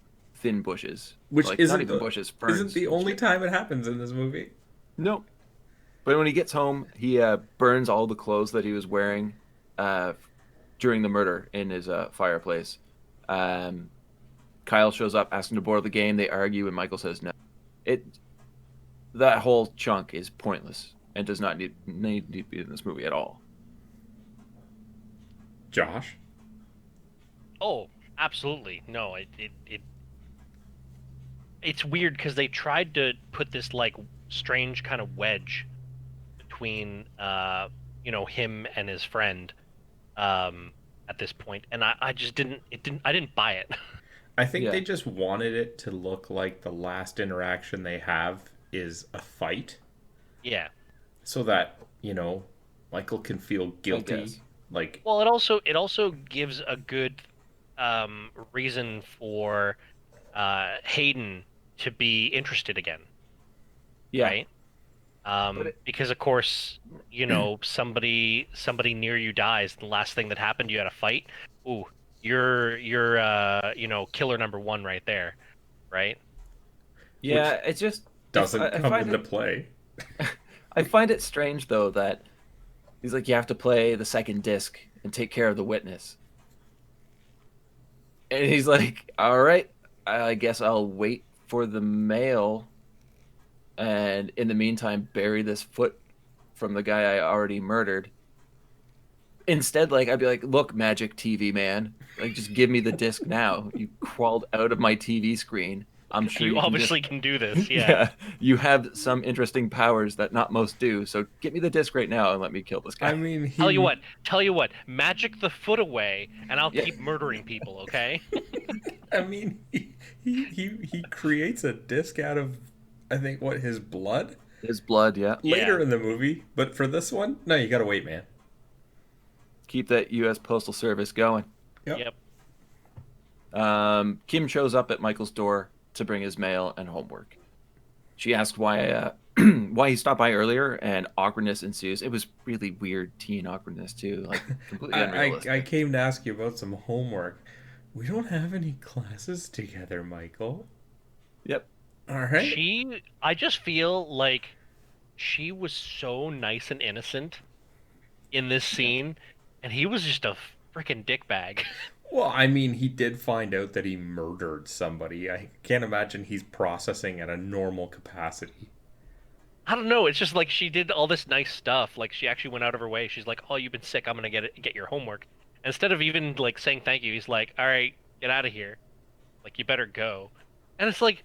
thin bushes. Which like, isn't not even bushes, ferns. Isn't the only time it happens in this movie. No. But when he gets home, he burns all the clothes that he was wearing during the murder in his fireplace. Kyle shows up asking to borrow the game. They argue, and Michael says no. That whole chunk is pointless and does not need to be in this movie at all. Josh? Oh, absolutely. No, it's weird because they tried to put this like strange kind of wedge between him and his friend at this point, and I just didn't buy it. I think they just wanted it to look like the last interaction they have is a fight. Yeah. So that, Michael can feel guilty. Well, it also gives a good reason for Hayden to be interested again. Yeah. Right? Because of course, somebody near you dies, the last thing that happened, you had a fight. Ooh, you're killer number one right there, right? Yeah, it just doesn't come into play. I find it strange though that he's like, you have to play the second disc and take care of the witness. And he's like, all right, I guess I'll wait for the mail, and in the meantime bury this foot from the guy I already murdered. Instead, I'd be like, look, Magic TV man, just give me the disc now. You crawled out of my TV screen. I'm sure you obviously can do this. Yeah. Yeah, you have some interesting powers that not most do. So get me the disc right now and let me kill this guy. I mean, tell you what, magic the foot away, and I'll keep murdering people. Okay. I mean, he creates a disc out of, I think, his blood. His blood, yeah. Later in the movie, but for this one, no, you gotta wait, man. Keep that U.S. Postal Service going. Yep. Kim shows up at Michael's door to bring his mail and homework. She asks why he stopped by earlier, and awkwardness ensues. It was really weird teen awkwardness too, completely unrealistic. I came to ask you about some homework. We don't have any classes together, Michael. Yep. All right. I just feel like she was so nice and innocent in this scene, and he was just a freaking dickbag. Well, I mean, he did find out that he murdered somebody. I can't imagine he's processing at a normal capacity. I don't know. It's just like she did all this nice stuff. Like, she actually went out of her way. She's like, "Oh, you've been sick. I'm gonna get your homework." Instead of even saying thank you, he's like, "All right, get out of here. You better go." And it's like,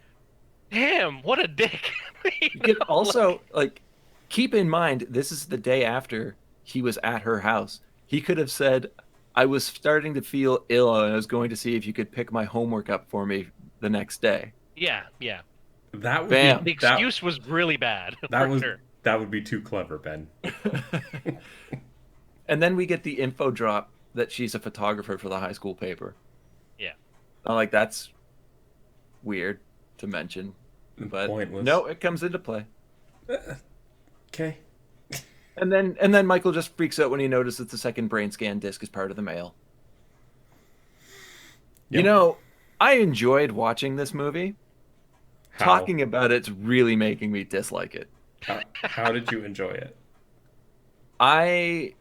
damn, what a dick. You could also keep in mind this is the day after he was at her house. He could have said, I was starting to feel ill and I was going to see if you could pick my homework up for me the next day. Yeah. That would Bam. The excuse was really bad. That would be too clever, Ben. And then we get the info drop that she's a photographer for the high school paper. Yeah. I'm that's weird to mention, but pointless. No, it comes into play. Okay. And then Michael just freaks out when he notices the second Brainscan disc is part of the mail. Yep. I enjoyed watching this movie. How? Talking about it's really making me dislike it. How did you enjoy it? I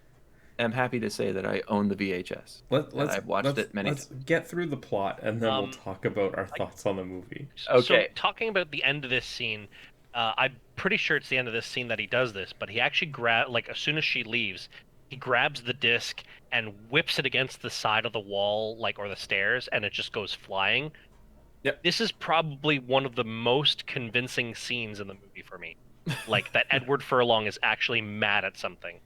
am happy to say that I own the VHS. I've watched it many times. Let's get through the plot, and then we'll talk about our thoughts on the movie. Okay. So, talking about the end of this scene, I'm pretty sure it's the end of this scene that he does this, but he actually as soon as she leaves, he grabs the disc and whips it against the side of the wall, or the stairs, and it just goes flying. Yep. This is probably one of the most convincing scenes in the movie for me. That Edward Furlong is actually mad at something.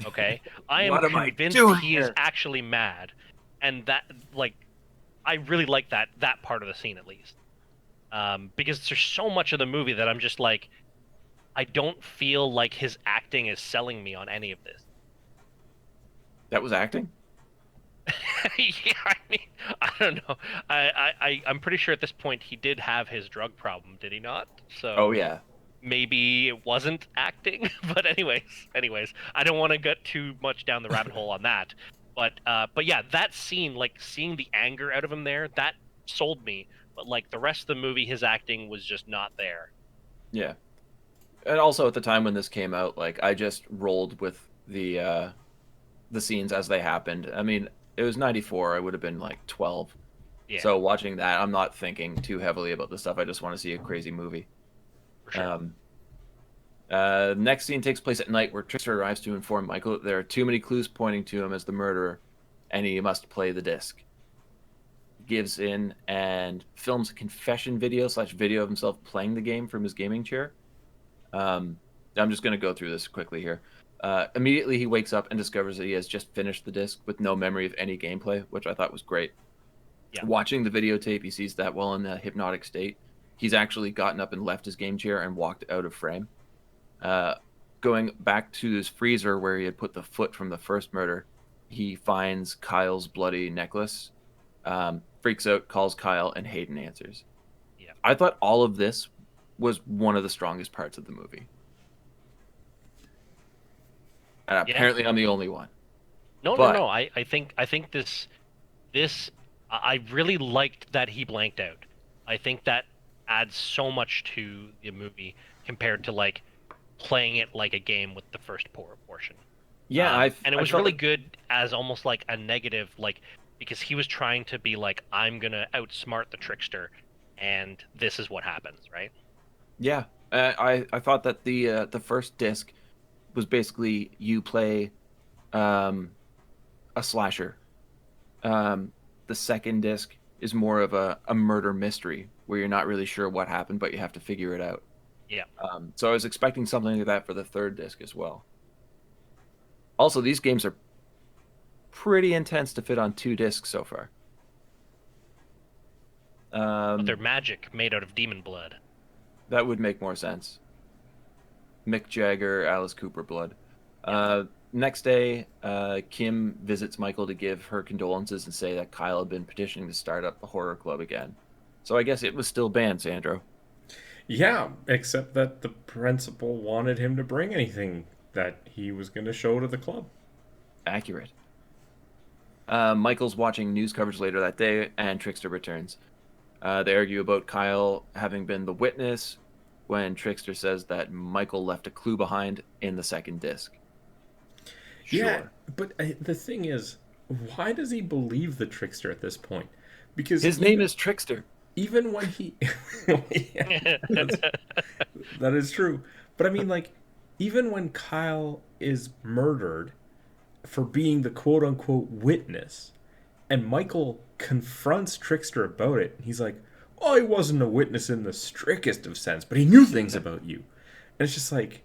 Okay? I am convinced he is actually mad. And that, I really like that part of the scene, at least. Because there's so much of the movie that I'm just I don't feel like his acting is selling me on any of this. That was acting? Yeah, I mean, I don't know. I'm pretty sure at this point he did have his drug problem, did he not? So. Oh yeah. Maybe it wasn't acting, but anyways, I don't want to get too much down the rabbit hole on that. But yeah, that scene, seeing the anger out of him there, sold me, but like the rest of the movie, his acting was just not there. Yeah. And also at the time when this came out, like I just rolled with the scenes as they happened. I mean, it was 94. I would have been like 12. Yeah. So watching that, I'm not thinking too heavily about the stuff. I just want to see a crazy movie. For sure. Next scene takes place at night where Trickster arrives to inform Michael that there are too many clues pointing to him as the murderer, and he must play the disc. Gives in and films a confession video/video of himself playing the game from his gaming chair. I'm just going to go through this quickly here. Immediately, he wakes up and discovers that he has just finished the disc with no memory of any gameplay, which I thought was great. Yeah. Watching the videotape, he sees that while in a hypnotic state, he's actually gotten up and left his game chair and walked out of frame. Going back to his freezer where he had put the foot from the first murder, he finds Kyle's bloody necklace, freaks out, calls Kyle, and Hayden answers. Yeah. I thought all of this was one of the strongest parts of the movie. And apparently I'm the only one. No. I think this I really liked that he blanked out. I think that adds so much to the movie compared to like playing it like a game with the first portion. Yeah, and it was really good as almost like a negative, like because he was trying to be like, I'm gonna outsmart the trickster, and this is what happens, right? Yeah, I thought that the first disc was basically you play a slasher. The second disc is more of a murder mystery where you're not really sure what happened, but you have to figure it out. Yeah. So I was expecting something like that for the third disc as well. Also, these games are pretty intense to fit on 2 discs so far. But they're magic made out of demon blood. That would make more sense. Mick Jagger, Alice Cooper blood. Next day, Kim visits Michael to give her condolences and say that Kyle had been petitioning to start up the horror club again. So I guess it was still banned, Sandro. Yeah, except that the principal wanted him to bring anything that he was going to show to the club. Accurate. Michael's watching news coverage later that day, and Trickster returns. They argue about Kyle having been the witness when Trickster says that Michael left a clue behind in the second disc. Yeah, Sure. but the thing is, why does he believe the Trickster at this point? Because His name is Trickster. even when he yeah, that is true. But I mean, like, even when Kyle is murdered for being the quote-unquote witness, and Michael confronts Trickster about it, he's like, oh, he wasn't a witness in the strictest of sense, but he knew things about you. And it's just like,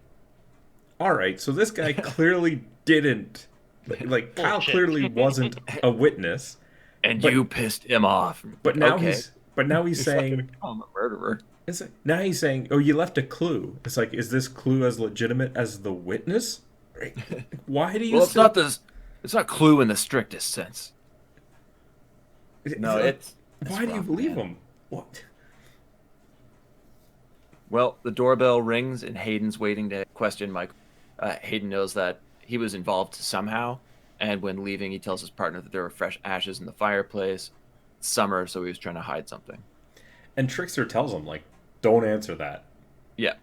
all right, so this guy clearly didn't, like Kyle clearly wasn't a witness, And but- you pissed him off. but now Okay. he's saying, I'm a murderer. it's like, now he's saying, oh, you left a clue. It's like, is this clue as legitimate as the witness? Why do you? Well, it's not clue in the strictest sense. No, it's Why do you rough, believe man. him? What? Well, the doorbell rings and Hayden's waiting to question Michael. Hayden knows that he was involved somehow, and when leaving, he tells his partner that there were fresh ashes in the fireplace. It's summer, so he was trying to hide something. And Trickster tells him, like, don't answer that. Yeah.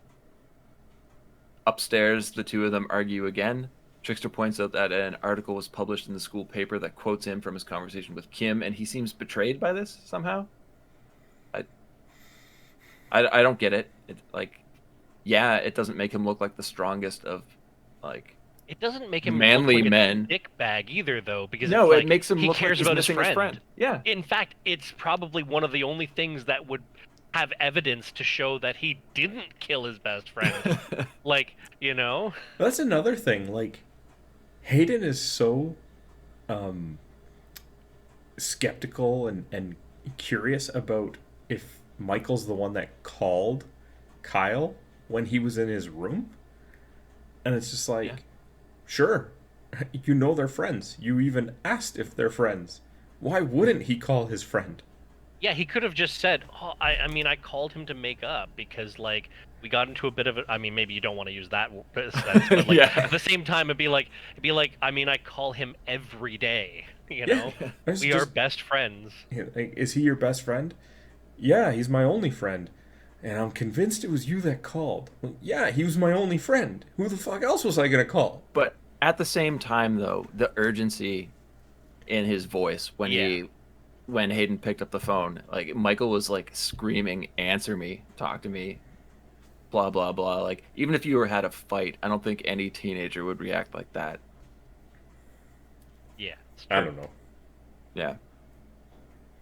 Upstairs, the two of them argue again. Trickster points out that an article was published in the school paper that quotes him from his conversation with Kim, and he seems betrayed by this somehow. I don't get it. It doesn't make him look like the strongest of, like, It doesn't make him manly look like men. a dick bag either, though, because No, it's it like makes him he look like cares he's about his missing friend. Yeah. In fact, it's probably one of the only things that would have evidence to show that he didn't kill his best friend. Like, you know? That's another thing. Like, Hayden is so skeptical and curious about if Michael's the one that called Kyle when he was in his room. And it's just like, Yeah. sure, you know they're friends. You even asked if they're friends. Why wouldn't he call his friend? Yeah, he could have just said, oh, I mean, I called him to make up because, like, we got into a bit of a... I mean, maybe you don't want to use that sense, but, like, Yeah. at the same time, it'd be like, I mean, I call him every day. You know, It's we are just- best friends. Like, is he your best friend? Yeah, he's my only friend. And I'm convinced it was you that called. Well, yeah, he was my only friend. Who the fuck else was I gonna call? But at the same time, though, the urgency in his voice when Hayden picked up the phone, like Michael was like screaming, "Answer me, talk to me," blah blah blah. Like even if you had a fight, I don't think any teenager would react like that. Yeah, it's I true. don't know. Yeah.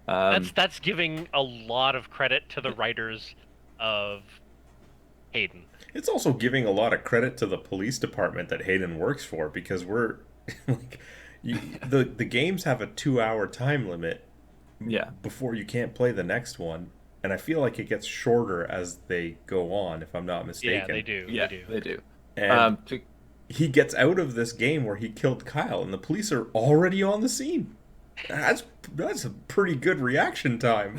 That's giving a lot of credit to the writers of Hayden. It's also giving a lot of credit to the police department that Hayden works for, because we're like, the games have a 2-hour time limit Yeah. before you can't play the next one, and I feel like it gets shorter as they go on, if I'm not mistaken. Yeah, they do. Yeah, they do. they do. And To, he gets out of this game where he killed Kyle, and the police are already on the scene. That's a pretty good reaction time.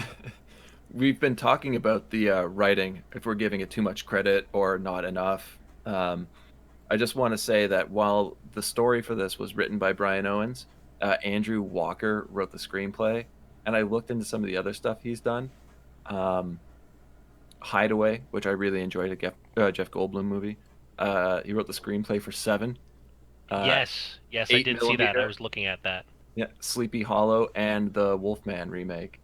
we've been talking about the writing, if we're giving it too much credit or not enough. I just want to say that while the story for this was written by Brian Owens, Andrew Walker wrote the screenplay, and I looked into some of the other stuff he's done. Hideaway, which I really enjoyed, a Jeff Goldblum movie. He wrote the screenplay for Seven. Yes, I 8 did see that. I millimeter. was looking at that. Yeah, Sleepy Hollow and the Wolfman remake.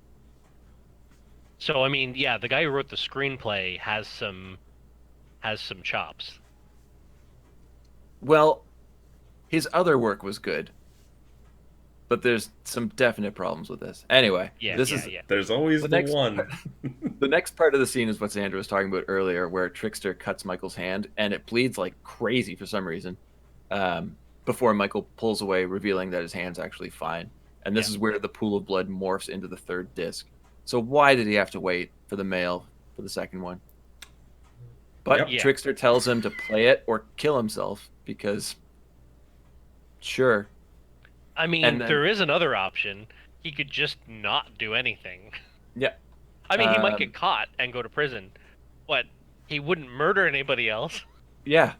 So I mean, yeah, the guy who wrote the screenplay has some chops. Well, his other work was good, but there's some definite problems with this. Anyway, Yeah, this yeah, is yeah. There's always The the next- one. the next part of the scene is what Sandra was talking about earlier, where Trickster cuts Michael's hand and it bleeds like crazy for some reason. Before Michael pulls away, revealing that his hand's actually fine. And this is where the pool of blood morphs into the third disc. So why did he have to wait for the mail for the second one? But Yep. Yeah. Trickster tells him to play it or kill himself because, sure. I mean, And then- there is another option. He could just not do anything. Yeah. I mean, he might Um, get caught and go to prison, but he wouldn't murder anybody else. Yeah.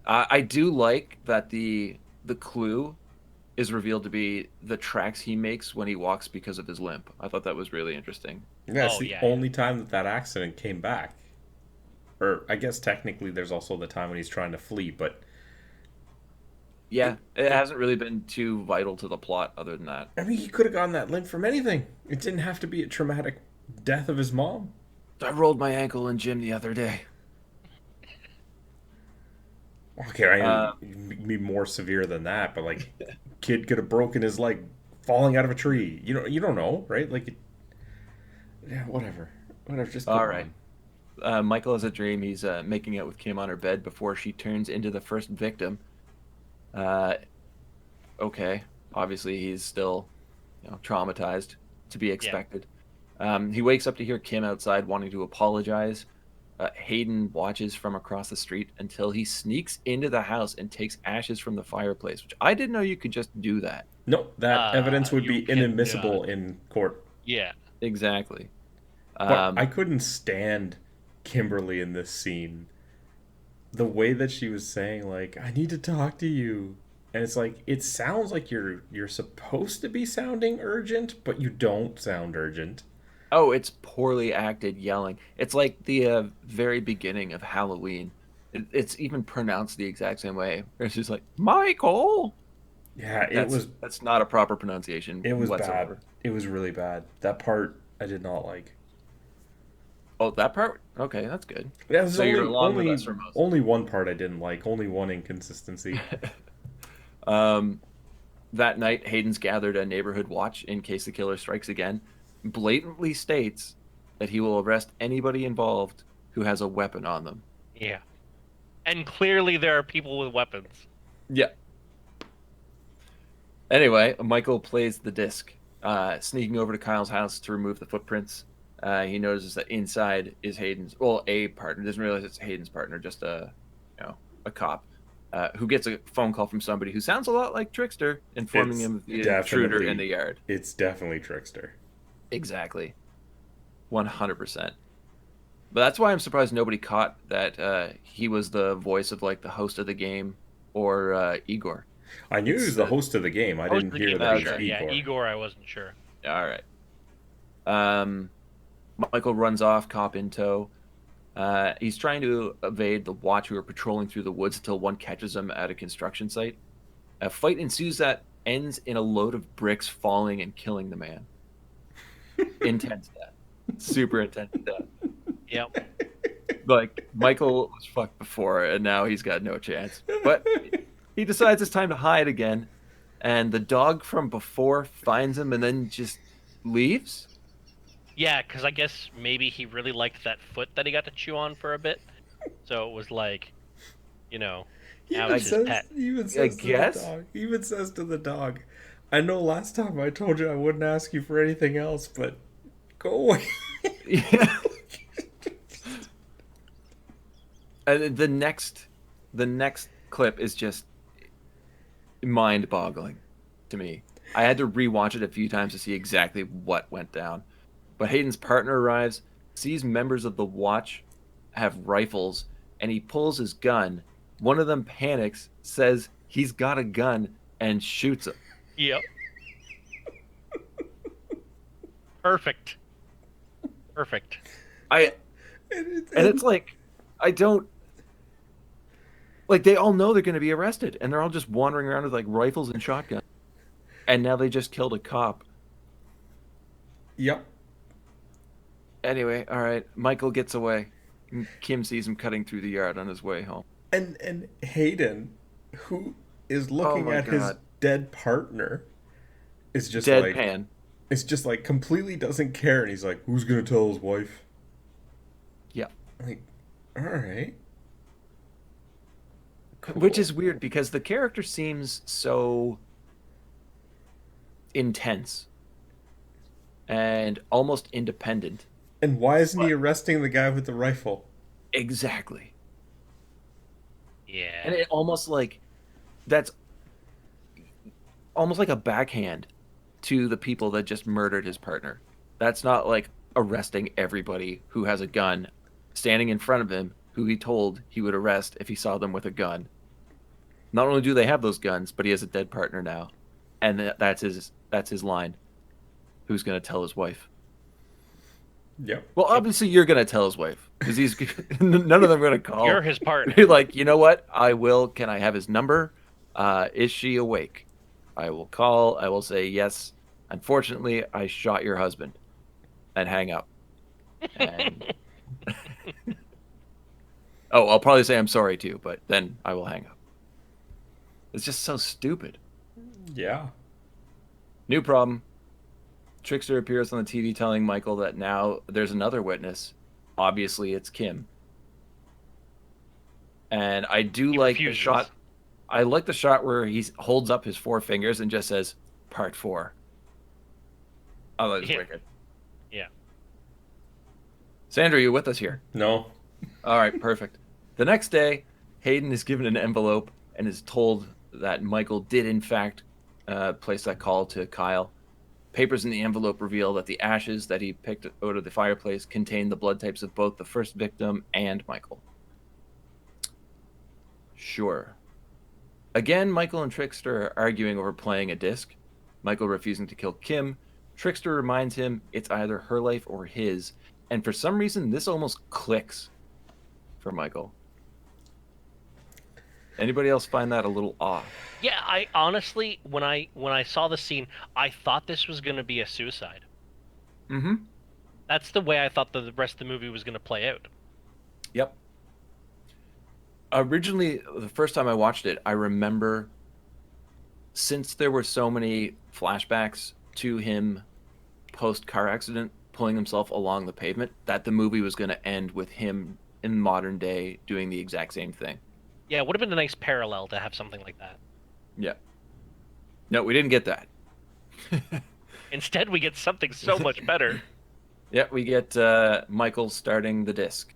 I do like that the clue is revealed to be the tracks he makes when he walks because of his limp. I thought that was really interesting. Yeah, it's Oh, the yeah, only time that accident came back. Or I guess technically there's also the time when he's trying to flee, but Yeah, it hasn't really been too vital to the plot other than that. I mean, he could have gotten that limp from anything. It didn't have to be a traumatic death of his mom. I rolled my ankle in gym the other day. Okay, I be more severe than that, but like, kid could have broken his leg falling out of a tree. You don't know, right? Like, yeah, whatever. Just go All right. on. Michael has a dream. He's making out with Kim on her bed before she turns into the first victim. Okay, obviously he's still, traumatized, to be expected. He wakes up to hear Kim outside wanting to apologize. Hayden watches from across the street until he sneaks into the house and takes ashes from the fireplace, which I didn't know you could just do that. No, that evidence would be you cannot. inadmissible in court. Yeah. Exactly. But I couldn't stand Kimberly in this scene. The way that she was saying, like, I need to talk to you. And it's like, it sounds like you're supposed to be sounding urgent, but you don't sound urgent. Oh, it's poorly acted yelling. It's like the very beginning of Halloween. It's even pronounced the exact same way. It's just like, Michael! Yeah, That's not a proper pronunciation it was whatsoever. bad. It was really bad. That part I did not like. Oh, that part? Okay, that's good. Yeah, there's So you're along with us for most. only one part I didn't like. Only one inconsistency. That night, Hayden's gathered a neighborhood watch in case the killer strikes again. Blatantly states that he will arrest anybody involved who has a weapon on them. Yeah. And clearly there are people with weapons. Yeah. Anyway, Michael plays the disc, sneaking over to Kyle's house to remove the footprints. He notices that inside is Hayden's, a partner. Doesn't realize it's Hayden's partner, just a cop, who gets a phone call from somebody who sounds a lot like Trickster, informing him of the intruder in the yard. It's definitely Trickster. Exactly. 100%. But that's why I'm surprised nobody caught that he was the voice of like the host of the game or Igor. I knew he was the host of the game. I Host didn't of the hear game, that for he was sure. Yeah, Igor. Igor, I wasn't sure. All right. Michael runs off, cop in tow. He's trying to evade the Watch, who are patrolling through the woods until one catches him at a construction site. A fight ensues that ends in a load of bricks falling and killing the man. Intense death. Super intense death. Yep. Like, Michael was fucked before, and now he's got no chance. But he decides it's time to hide again, and the dog from before finds him and then just leaves? Yeah, because I guess maybe he really liked that foot that he got to chew on for a bit. So it was like, now it's his pet. He even says to guess? the dog. He even says to the dog, I know last time I told you I wouldn't ask you for anything else, but go away. Yeah. And the next clip is just mind-boggling to me. I had to rewatch it a few times to see exactly what went down. But Hayden's partner arrives, sees members of the Watch have rifles, and he pulls his gun. One of them panics, says he's got a gun, and shoots him. Yep. Perfect. And it's like, I don't... Like, they all know they're going to be arrested, and they're all just wandering around with, like, rifles and shotguns. And now they just killed a cop. Yep. Anyway, all right, Michael gets away. Kim sees him cutting through the yard on his way home. And Hayden, who is looking my at his God. dead partner, is just Deadpan. it's just like completely doesn't care, and he's like, who's gonna tell his wife? Yeah. Like, all right. Cool. Which is weird because the character seems so intense and almost independent. And why isn't he arresting the guy with the rifle? Exactly. Yeah. And it almost like that's almost like a backhand to the people that just murdered his partner. That's not like arresting everybody who has a gun standing in front of him who he told he would arrest if he saw them with a gun. Not only do they have those guns, but he has a dead partner now. And that's his line. Who's going to tell his wife? Yep. Well, obviously you're going to tell his wife because he's none of them are going to call. You're his partner. You're like, you know what? I will. Can I have his number? Is she awake? I will call. I will say, yes. Unfortunately, I shot your husband. And hang up. And... oh, I'll probably say I'm sorry too, but then I will hang up. It's just so stupid. Yeah. New problem. Trickster appears on the TV telling Michael that now there's another witness. Obviously, it's Kim. And I do He like refuses. the shot. I like the shot where he holds up his 4 fingers and just says, Part 4. Oh, that is Yeah. wicked. Yeah. Sandra, you with us here? No. All right, perfect. The next day, Hayden is given an envelope and is told that Michael did, in fact, place that call to Kyle. Papers in the envelope reveal that the ashes that he picked out of the fireplace contain the blood types of both the first victim and Michael. Sure. Again, Michael and Trickster are arguing over playing a disc. Michael refusing to kill Kim. Trickster reminds him it's either her life or his. And for some reason, this almost clicks for Michael. Anybody else find that a little off? Yeah, I honestly, when I saw the scene, I thought this was going to be a suicide. Mm-hmm. That's the way I thought the rest of the movie was going to play out. Yep. Originally, the first time I watched it, I remember, since there were so many flashbacks to him post-car accident, pulling himself along the pavement, that the movie was going to end with him in modern day doing the exact same thing. Yeah, it would have been a nice parallel to have something like that. Yeah. No, we didn't get that. Instead, we get something so much better. Yeah, we get Michael starting the disc.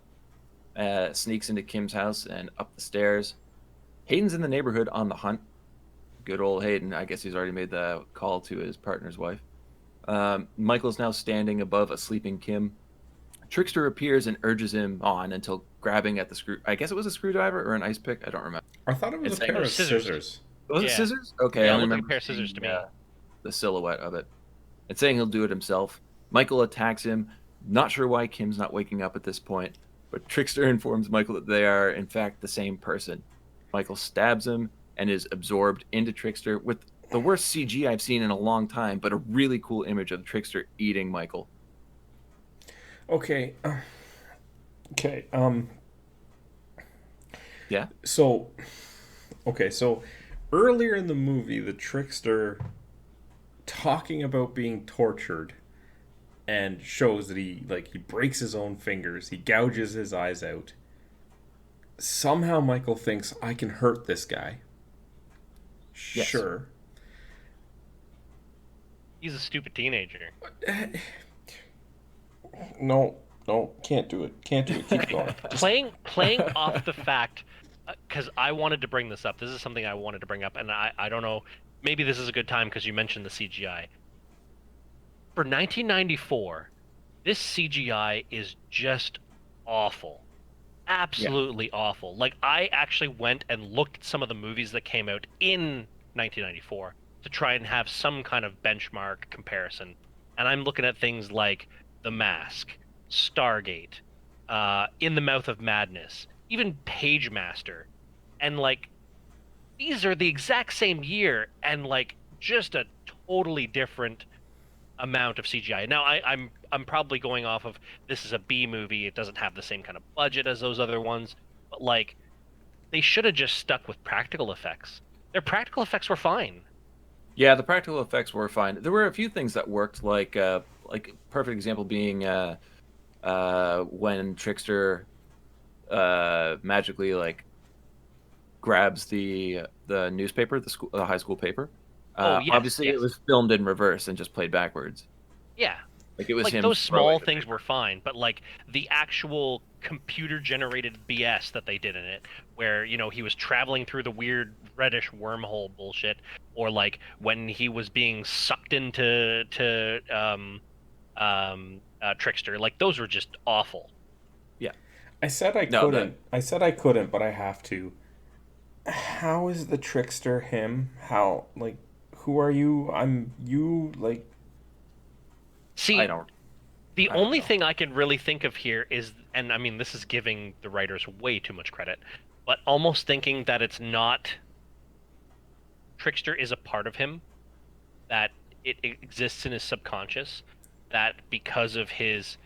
Sneaks into Kim's house and up the stairs. Hayden's in the neighborhood on the hunt. Good old Hayden. I guess he's already made the call to his partner's wife. Michael's now standing above a sleeping Kim. Trickster appears and urges him on until grabbing at the screw. I guess it was a screwdriver or an ice pick. I don't remember. I thought it was It's a pair like of scissors. Was it Yeah. scissors? Okay, Yeah, I it only looked like a remember pair of scissors seeing, to me. the silhouette of it. And saying he'll do it himself. Michael attacks him. Not sure why Kim's not waking up at this point, but Trickster informs Michael that they are, in fact, the same person. Michael stabs him and is absorbed into Trickster with the worst CG I've seen in a long time, but a really cool image of Trickster eating Michael. Okay. Okay. Yeah? So, okay. So, earlier in the movie, the Trickster talking about being tortured and shows that he breaks his own fingers, he gouges his eyes out. Somehow Michael thinks I can hurt this guy. Yes. Sure. He's a stupid teenager. No, can't do it. Can't do it. Keep going. Playing off the fact, because I wanted to bring this up. This is something I wanted to bring up, and I don't know. Maybe this is a good time because you mentioned the CGI. For 1994, this CGI is just awful. Absolutely awful. Like, I actually went and looked at some of the movies that came out in 1994 to try and have some kind of benchmark comparison. And I'm looking at things like The Mask, Stargate, In the Mouth of Madness, even Page Master. And, like, these are the exact same year and, like, just a totally different amount of CGI. Now, I'm probably going off of this is a B movie. It doesn't have the same kind of budget as those other ones, but like they should have just stuck with practical effects. Their practical effects were fine. Yeah, the practical effects were fine. There were a few things that worked, like perfect example being when Trickster magically like grabs the newspaper, the high school paper. Yes, Obviously, it was filmed in reverse and just played backwards. Yeah. Like it was Like him. those small throwing the things paper. were fine, but like the actual computer generated BS that they did in it, where he was traveling through the weird reddish wormhole bullshit, or like when he was being sucked into Trickster, like those were just awful. Yeah. I said I No, couldn't. I said I couldn't, but I have to. How is the Trickster him? How, like, who are you? I'm you, like... See, I don't. the I don't only know. thing I can really think of here is, and I mean, this is giving the writers way too much credit, but almost thinking that it's not Trickster is a part of him, that it exists in his subconscious, that because of his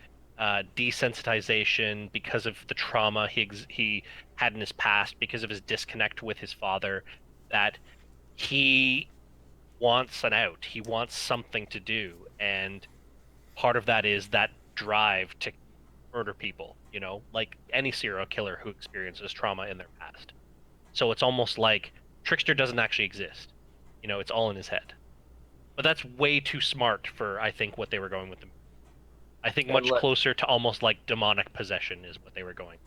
desensitization, because of the trauma he had in his past, because of his disconnect with his father, that he wants an out. He wants something to do, and part of that is that drive to murder people, like any serial killer who experiences trauma in their past. So it's almost like Trickster doesn't actually exist. It's all in his head. But that's way too smart for, I think, what they were going with them. I think And much closer to almost like demonic possession is what they were going.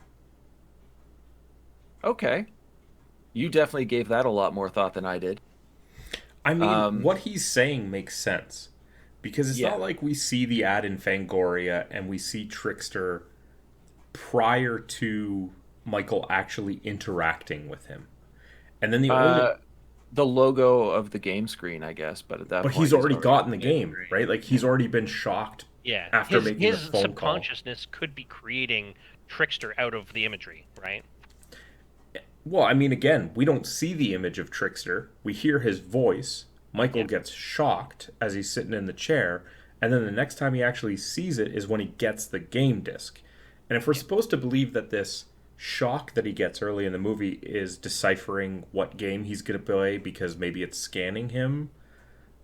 Okay. You definitely gave that a lot more thought than I did. I mean, what he's saying makes sense. Because it's Yeah. not like we see the ad in Fangoria and we see Trickster prior to Michael actually interacting with him. And then The logo of the game screen, I guess, but at that but point, he's already gotten the in game, the game. right? Like, he's already been shocked Yeah. after making the his phone call. subconsciousness could be creating Trickster out of the imagery, right? Well, I mean, again, we don't see the image of Trickster. We hear his voice. Michael gets shocked as he's sitting in the chair, and then the next time he actually sees it is when he gets the game disc. And if we're supposed to believe that this shock that he gets early in the movie is deciphering what game he's going to play because maybe it's scanning him,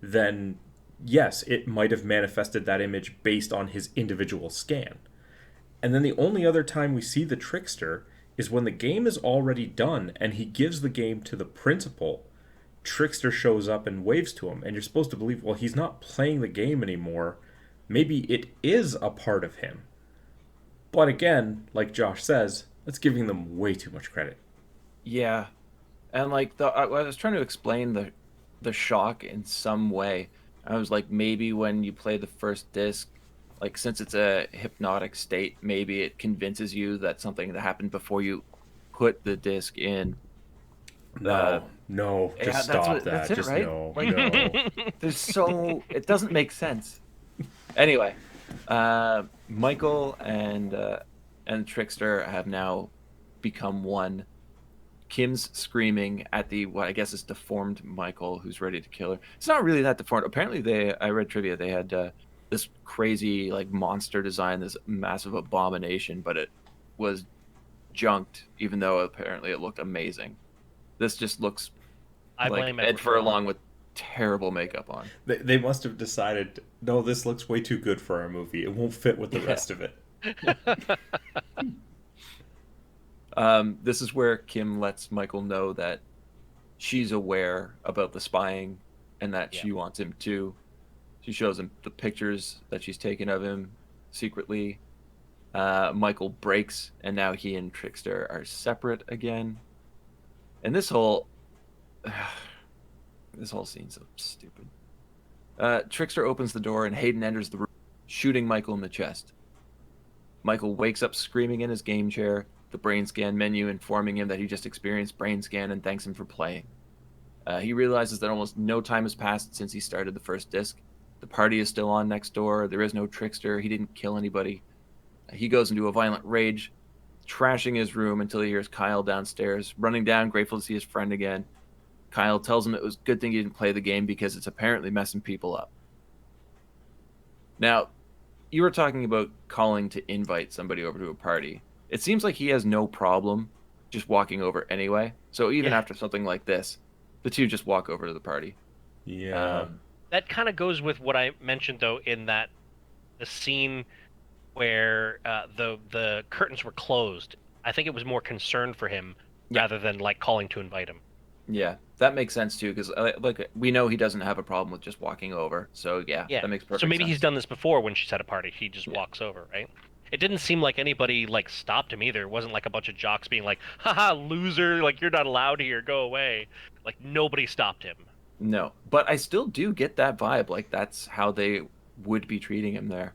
then yes, it might have manifested that image based on his individual scan. And then the only other time we see the Trickster is when the game is already done and he gives the game to the principal. Trickster shows up and waves to him, and you're supposed to believe, well, he's not playing the game anymore. Maybe it is a part of him. But again, like Josh says, that's giving them way too much credit. Yeah, and like I was trying to explain the shock in some way. I was like, maybe when you play the first disc, like since it's a hypnotic state, maybe it convinces you that something that happened before you put the disc in. No, No, Yeah, just that's stop what- that. that's it, Just right? no, Like- no. There's so it doesn't make sense. Anyway, Michael and Trickster have now become one. Kim's screaming at the what I guess is deformed Michael, who's ready to kill her. It's not really that deformed. Apparently, I read trivia. They had this crazy like monster design, this massive abomination, but it was junked. Even though apparently it looked amazing. This just looks I like blame Ed Edward Furlong with terrible makeup on. They must have decided, no, this looks way too good for our movie. It won't fit with the rest of it. This is where Kim lets Michael know that she's aware about the spying and that she wants him too. She shows him the pictures that she's taken of him secretly. Michael breaks, and now he and Trickster are separate again. And this whole scene's so stupid. Trickster opens the door, and Hayden enters the room, shooting Michael in the chest. Michael wakes up screaming in his game chair, the brain scan menu informing him that he just experienced brain scan and thanks him for playing. He realizes that almost no time has passed since he started the first disc. The party is still on next door. There is no Trickster. He didn't kill anybody. He goes into a violent rage, trashing his room until he hears Kyle downstairs, running down, grateful to see his friend again. Kyle tells him it was a good thing he didn't play the game because it's apparently messing people up. Now, you were talking about calling to invite somebody over to a party. It seems like he has no problem just walking over anyway. So even after something like this, the two just walk over to the party. Yeah. That kind of goes with what I mentioned, though, in that the scene where the curtains were closed. I think it was more concern for him rather than like calling to invite him. Yeah, that makes sense too, because like we know he doesn't have a problem with just walking over. So yeah, that makes perfect sense. So maybe he's done this before when she's at a party. He just walks over, right? It didn't seem like anybody like stopped him either. It wasn't like a bunch of jocks being like, "Haha, loser! Like you're not allowed here. Go away!" Like nobody stopped him. No, but I still do get that vibe. Like that's how they would be treating him there.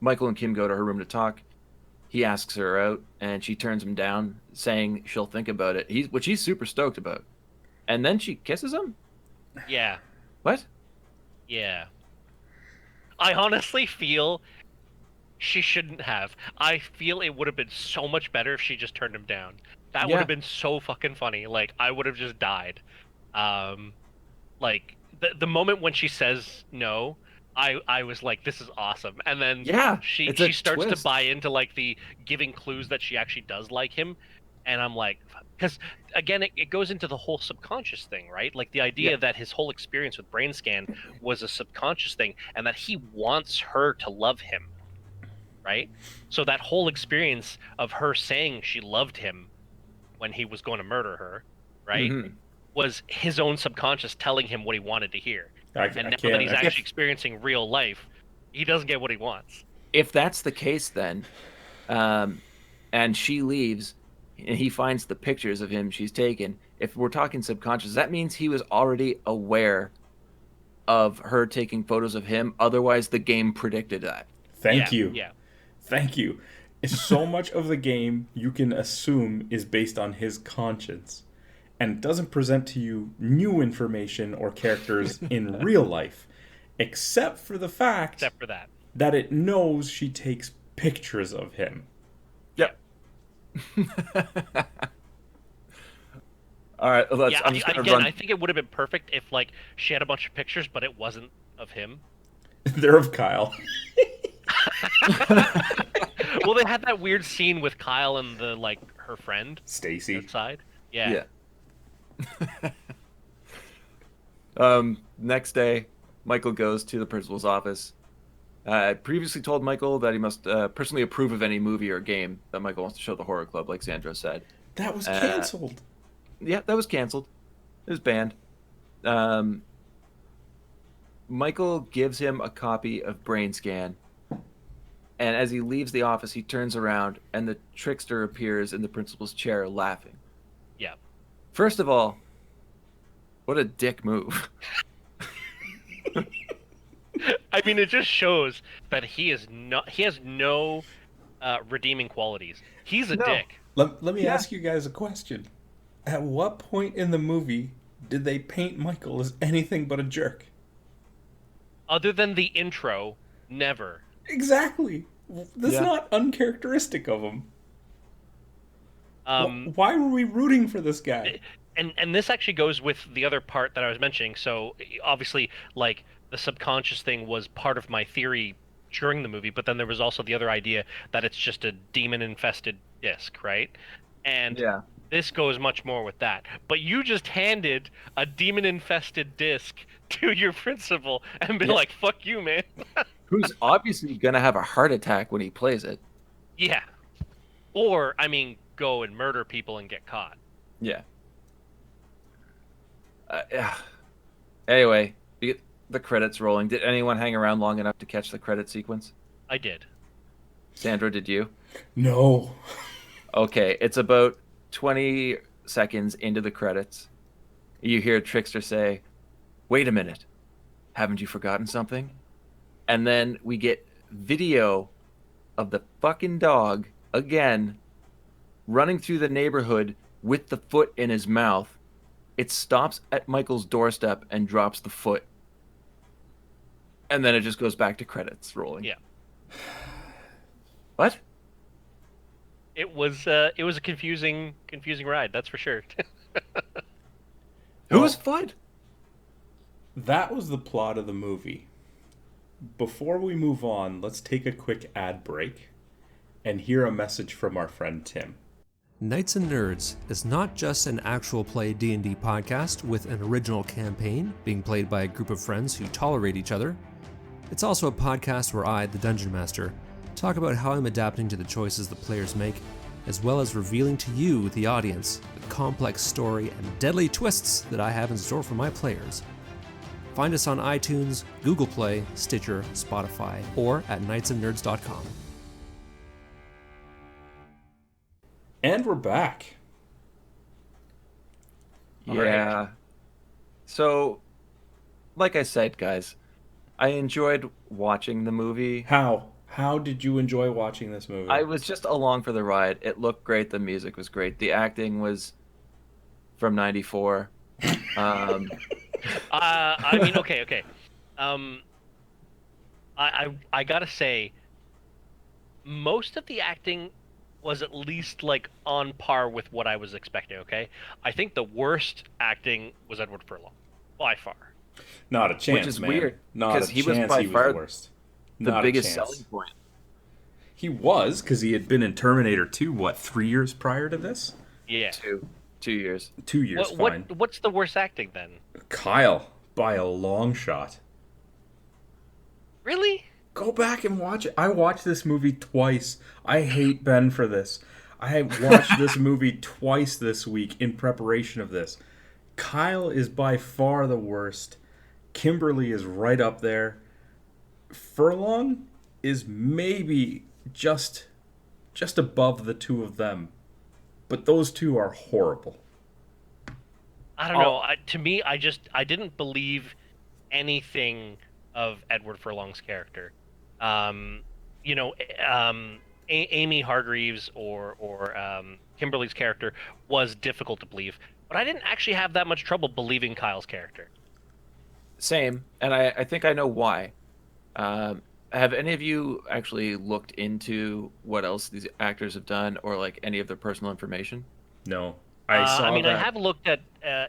Michael and Kim go to her room to talk. He asks her out, and she turns him down, saying she'll think about it. Which he's super stoked about. And then she kisses him? Yeah. What? Yeah. I honestly feel she shouldn't have. I feel it would have been so much better if she just turned him down. That would have been so fucking funny. Like, I would have just died. Like, the moment when she says no, I was like, this is awesome. And then she starts to buy into, like, the giving clues that she actually does like him. And I'm like, because, again, it goes into the whole subconscious thing, right? Like, the idea that his whole experience with Brainscan was a subconscious thing and that he wants her to love him, right? So that whole experience of her saying she loved him when he was going to murder her, right, was his own subconscious telling him what he wanted to hear. And now that he's actually experiencing real life, he doesn't get what he wants. If that's the case, then, and she leaves, and he finds the pictures of him she's taken, if we're talking subconscious, that means he was already aware of her taking photos of him. Otherwise, the game predicted that. Thank you. Yeah. Thank you. So much of the game you can assume is based on his conscience, and it doesn't present to you new information or characters in real life, except for the fact that it knows she takes pictures of him. Yep. All right, I think it would have been perfect if like she had a bunch of pictures, but it wasn't of him. They're of Kyle. Well, they had that weird scene with Kyle and the like her friend Stacy outside. Yeah. Next day, Michael goes to the principal's office. I previously told Michael that he must personally approve of any movie or game that Michael wants to show the horror club, like Sandra said. That was canceled. Yeah, that was canceled. It was banned. Michael gives him a copy of Brainscan, and as he leaves the office, he turns around, and the trickster appears in the principal's chair, laughing. Yeah. First of all, what a dick move. I mean, it just shows that he has no redeeming qualities. He's a dick. Let me ask you guys a question. At what point in the movie did they paint Michael as anything but a jerk? Other than the intro, never. Exactly. That's not uncharacteristic of him. Why were we rooting for this guy? And this actually goes with the other part that I was mentioning. So obviously, like, the subconscious thing was part of my theory during the movie, but then there was also the other idea that it's just a demon-infested disc, right? And this goes much more with that. But you just handed a demon-infested disc to your principal and been like, fuck you, man. Who's obviously going to have a heart attack when he plays it. Yeah. Or, I mean, go and murder people and get caught. Yeah. Anyway, the credits rolling. Did anyone hang around long enough to catch the credit sequence? I did. Sandra, did you? No. Okay, it's about 20 seconds into the credits. You hear Trickster say, "Wait a minute. Haven't you forgotten something?" And then we get video of the fucking dog, again, running through the neighborhood with the foot in his mouth. It stops at Michael's doorstep and drops the foot. And then it just goes back to credits rolling. Yeah. What? It was a confusing ride, that's for sure. Whose foot? That was the plot of the movie. Before we move on, let's take a quick ad break and hear a message from our friend Tim. Knights and Nerds is not just an actual play D&D podcast with an original campaign being played by a group of friends who tolerate each other. It's also a podcast where I, the Dungeon Master, talk about how I'm adapting to the choices the players make, as well as revealing to you, the audience, the complex story and deadly twists that I have in store for my players. Find us on iTunes, Google Play, Stitcher, Spotify, or at knightsandnerds.com. And we're back. Yeah. Right. So, like I said, guys, I enjoyed watching the movie. How? How did you enjoy watching this movie? I was just along for the ride. It looked great. The music was great. The acting was from '94. I mean, okay. I gotta say, most of the acting was at least like on par with what I was expecting. Okay, I think the worst acting was Edward Furlong, by far. Not a chance, which is man. weird because he was by he was far the worst. the Not biggest a chance. selling point. He was, because he had been in Terminator 2, what, 3 years prior to this? Yeah. 2 years. 2 years, fine. What's the worst acting then? Kyle, by a long shot. Really? Go back and watch it. I watched this movie twice. I hate Ben for this. I watched this movie twice this week in preparation of this. Kyle is by far the worst. Kimberly is right up there. Furlong is maybe just above the two of them. But those two are horrible. I don't know. To me, I didn't believe anything of Edward Furlong's character. Amy Hargreaves or Kimberly's character was difficult to believe, but I didn't actually have that much trouble believing Kyle's character. Same, and I think I know why. Have any of you actually looked into what else these actors have done, or like any of their personal information? No. I have looked at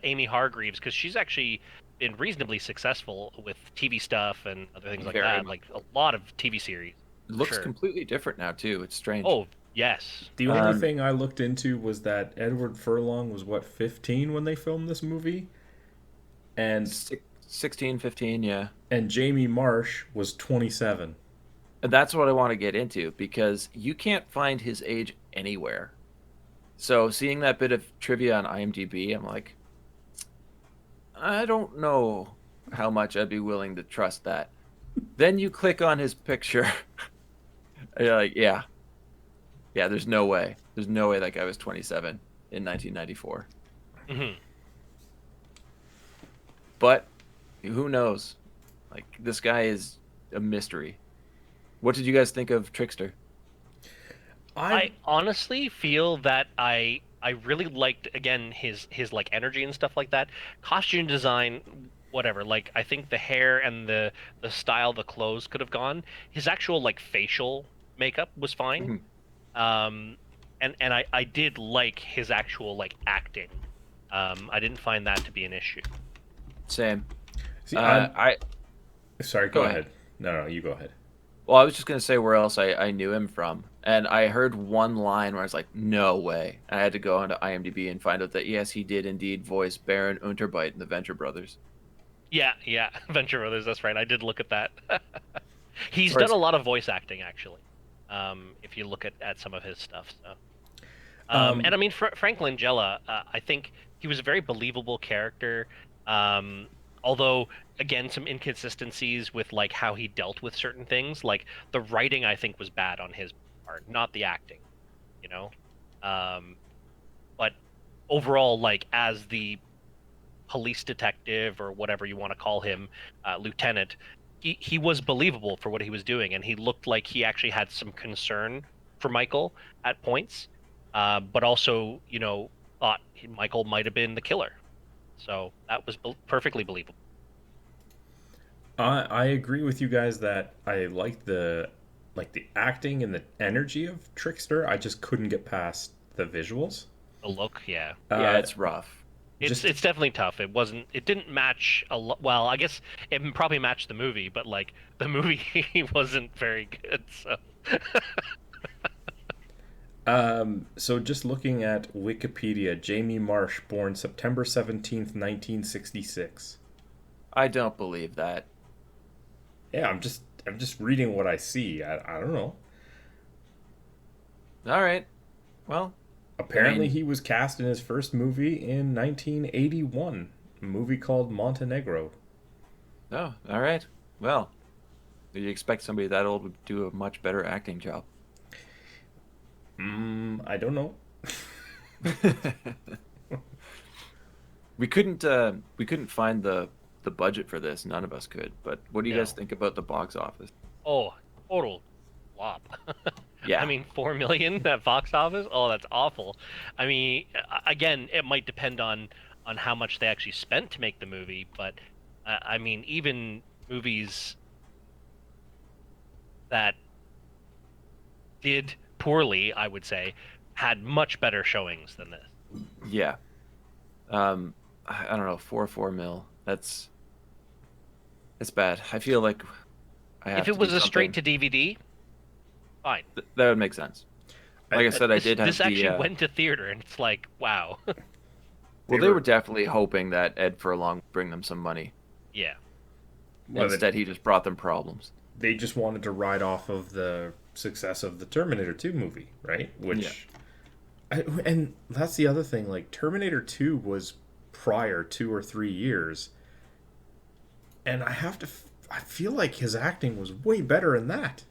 Amy Hargreaves because she's actually been reasonably successful with TV stuff and other things like that, like a lot of TV series. It looks completely different now too. It's strange. Oh, yes. The only thing I looked into was that Edward Furlong was, 15 when they filmed this movie? And 16, 15, yeah. And Jamie Marsh was 27. And that's what I want to get into, because you can't find his age anywhere. So seeing that bit of trivia on IMDb, I'm like, I don't know how much I'd be willing to trust that. Then you click on his picture. And you're like, yeah, there's no way. There's no way that guy was 27 in 1994. Mm-hmm. But who knows? Like, this guy is a mystery. What did you guys think of Trickster? I honestly feel that I I really liked again his like energy and stuff like that. Costume design, whatever. Like I think the hair and the style, the clothes could have gone. His actual like facial makeup was fine. And I did like his actual like acting. I didn't find that to be an issue. Same. See, sorry, Go go ahead. ahead. No, you go ahead. Well, I was just gonna say where else I knew him from, and I heard one line where I was like, "No way!" And I had to go onto IMDb and find out that yes, he did indeed voice Baron Unterbite in the Venture Brothers. Yeah, Venture Brothers. That's right. I did look at that. He's Or done it's- a lot of voice acting actually. If you look at some of his stuff, so. And I mean, Frank Langella, I think he was a very believable character. Although, again, some inconsistencies with like how he dealt with certain things. Like the writing, I think, was bad on his part, not the acting. You know, but overall, like as the police detective or whatever you want to call him, lieutenant, he was believable for what he was doing, and he looked like he actually had some concern for Michael at points. But also, you know, thought Michael might have been the killer. So that was perfectly believable. I agree with you guys that I like the acting and the energy of Trickster. I just couldn't get past the visuals. The look, yeah. Yeah, it's rough. It's definitely tough. It didn't match a lot. Well, I guess it probably matched the movie, but like the movie wasn't very good. So. So just looking at Wikipedia, Jamie Marsh, born September 17th, 1966. I don't believe that. Yeah, I'm just reading what I see. I don't know. All right. Well, Apparently he was cast in his first movie in 1981, a movie called Montenegro. oh, all right. Well, do you expect somebody that old would do a much better acting job? I don't know. We couldn't find the budget for this. None of us could. But what do you guys think about the box office? Oh, total flop. Yeah. I mean, 4 million at box office. Oh, that's awful. I mean, again, it might depend on how much they actually spent to make the movie, but I mean, even movies that did poorly, I would say, had much better showings than this. Yeah. I don't know, 4 mil. It's bad. I feel like I have If it to was do a straight to something. DVD, fine. That would make sense. Like I said, I did have This actually the. went to theater, and it's like, wow. Well, they were definitely hoping that Ed Furlong would bring them some money. Yeah. Well, Instead, he just brought them problems. They just wanted to ride off of the success of the Terminator 2 movie, right? Which, and that's the other thing. Like Terminator 2 was prior 2 or 3 years, and I feel like his acting was way better in that.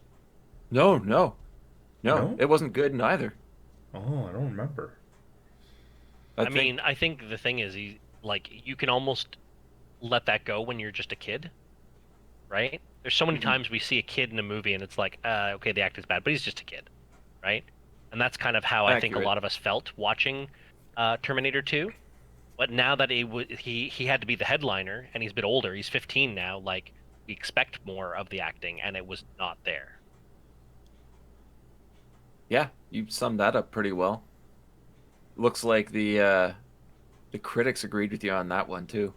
No, No? it wasn't good neither. Oh, I don't remember. I mean, I think the thing is, you can almost let that go when you're just a kid, right? There's so many times we see a kid in a movie and it's like, okay, the acting's bad, but he's just a kid, right? And that's kind of how I think a Accurate. lot of us felt watching Terminator 2. But now that he had to be the headliner and he's a bit older, he's 15 now, like, we expect more of the acting, and it was not there. Yeah, you summed that up pretty well. Looks like the critics agreed with you on that one too.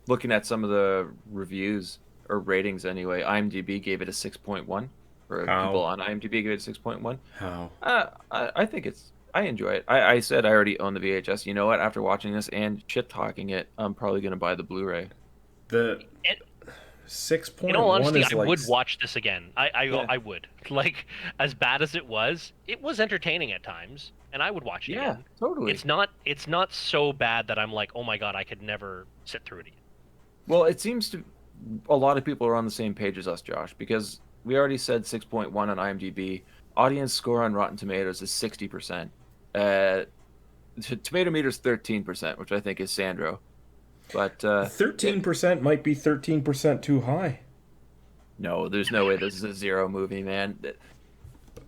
Looking at some of the reviews or ratings anyway, IMDb gave it a 6.1, or How? people on IMDb gave it a 6.1. How? I think I enjoy it. I said I already own the VHS. You know what? After watching this and shit talking it, I'm probably gonna buy the Blu-ray. The 6.1 In all honesty, is I like... would watch this again. I Yeah. would. Like, as bad as it was entertaining at times, and I would watch it Yeah, again. totally. It's not so bad that I'm like, oh my god, I could never sit through it again. Well, it seems to a lot of people are on the same page as us, Josh, because we already said 6.1 on IMDb. Audience score on Rotten Tomatoes is 60%. Tomato meter's 13%, which I think is Sandro. But 13% might be 13% too high. no, there's no way this is a zero movie, man.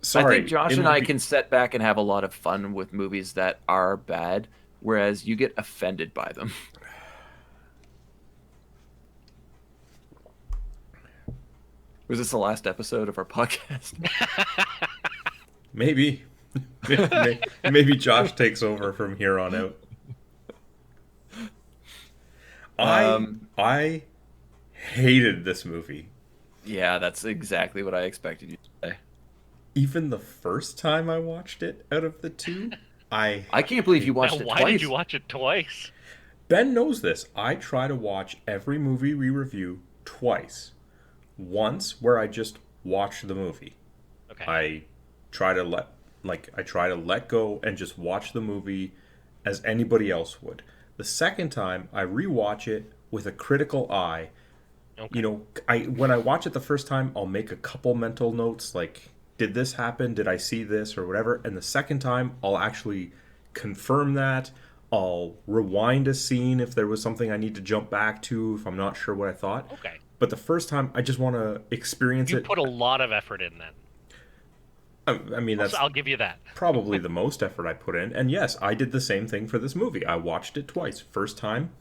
Sorry. I think Josh and I can sit back and have a lot of fun with movies that are bad, whereas you get offended by them. Was this the last episode of our podcast? Maybe. Maybe Josh takes over from here on out. I hated this movie. Yeah, that's exactly what I expected you to say. Even the first time I watched it out of the two, I can't believe you watched Now, it why twice. did you watch it twice? Ben knows this. I try to watch every movie we review twice. Once where I just watch the movie. Okay. I try to let go and just watch the movie as anybody else would. The second time I rewatch it with a critical eye. Okay. You know, when I watch it the first time, I'll make a couple mental notes like, did this happen? Did I see this or whatever? And the second time, I'll actually confirm that. I'll rewind a scene if there was something I need to jump back to if I'm not sure what I thought. Okay. But the first time, I just want to experience You it. put a lot of effort in then. I mean, that's I'll give you that. probably the most effort I put in. And yes, I did the same thing for this movie. I watched it twice. First time,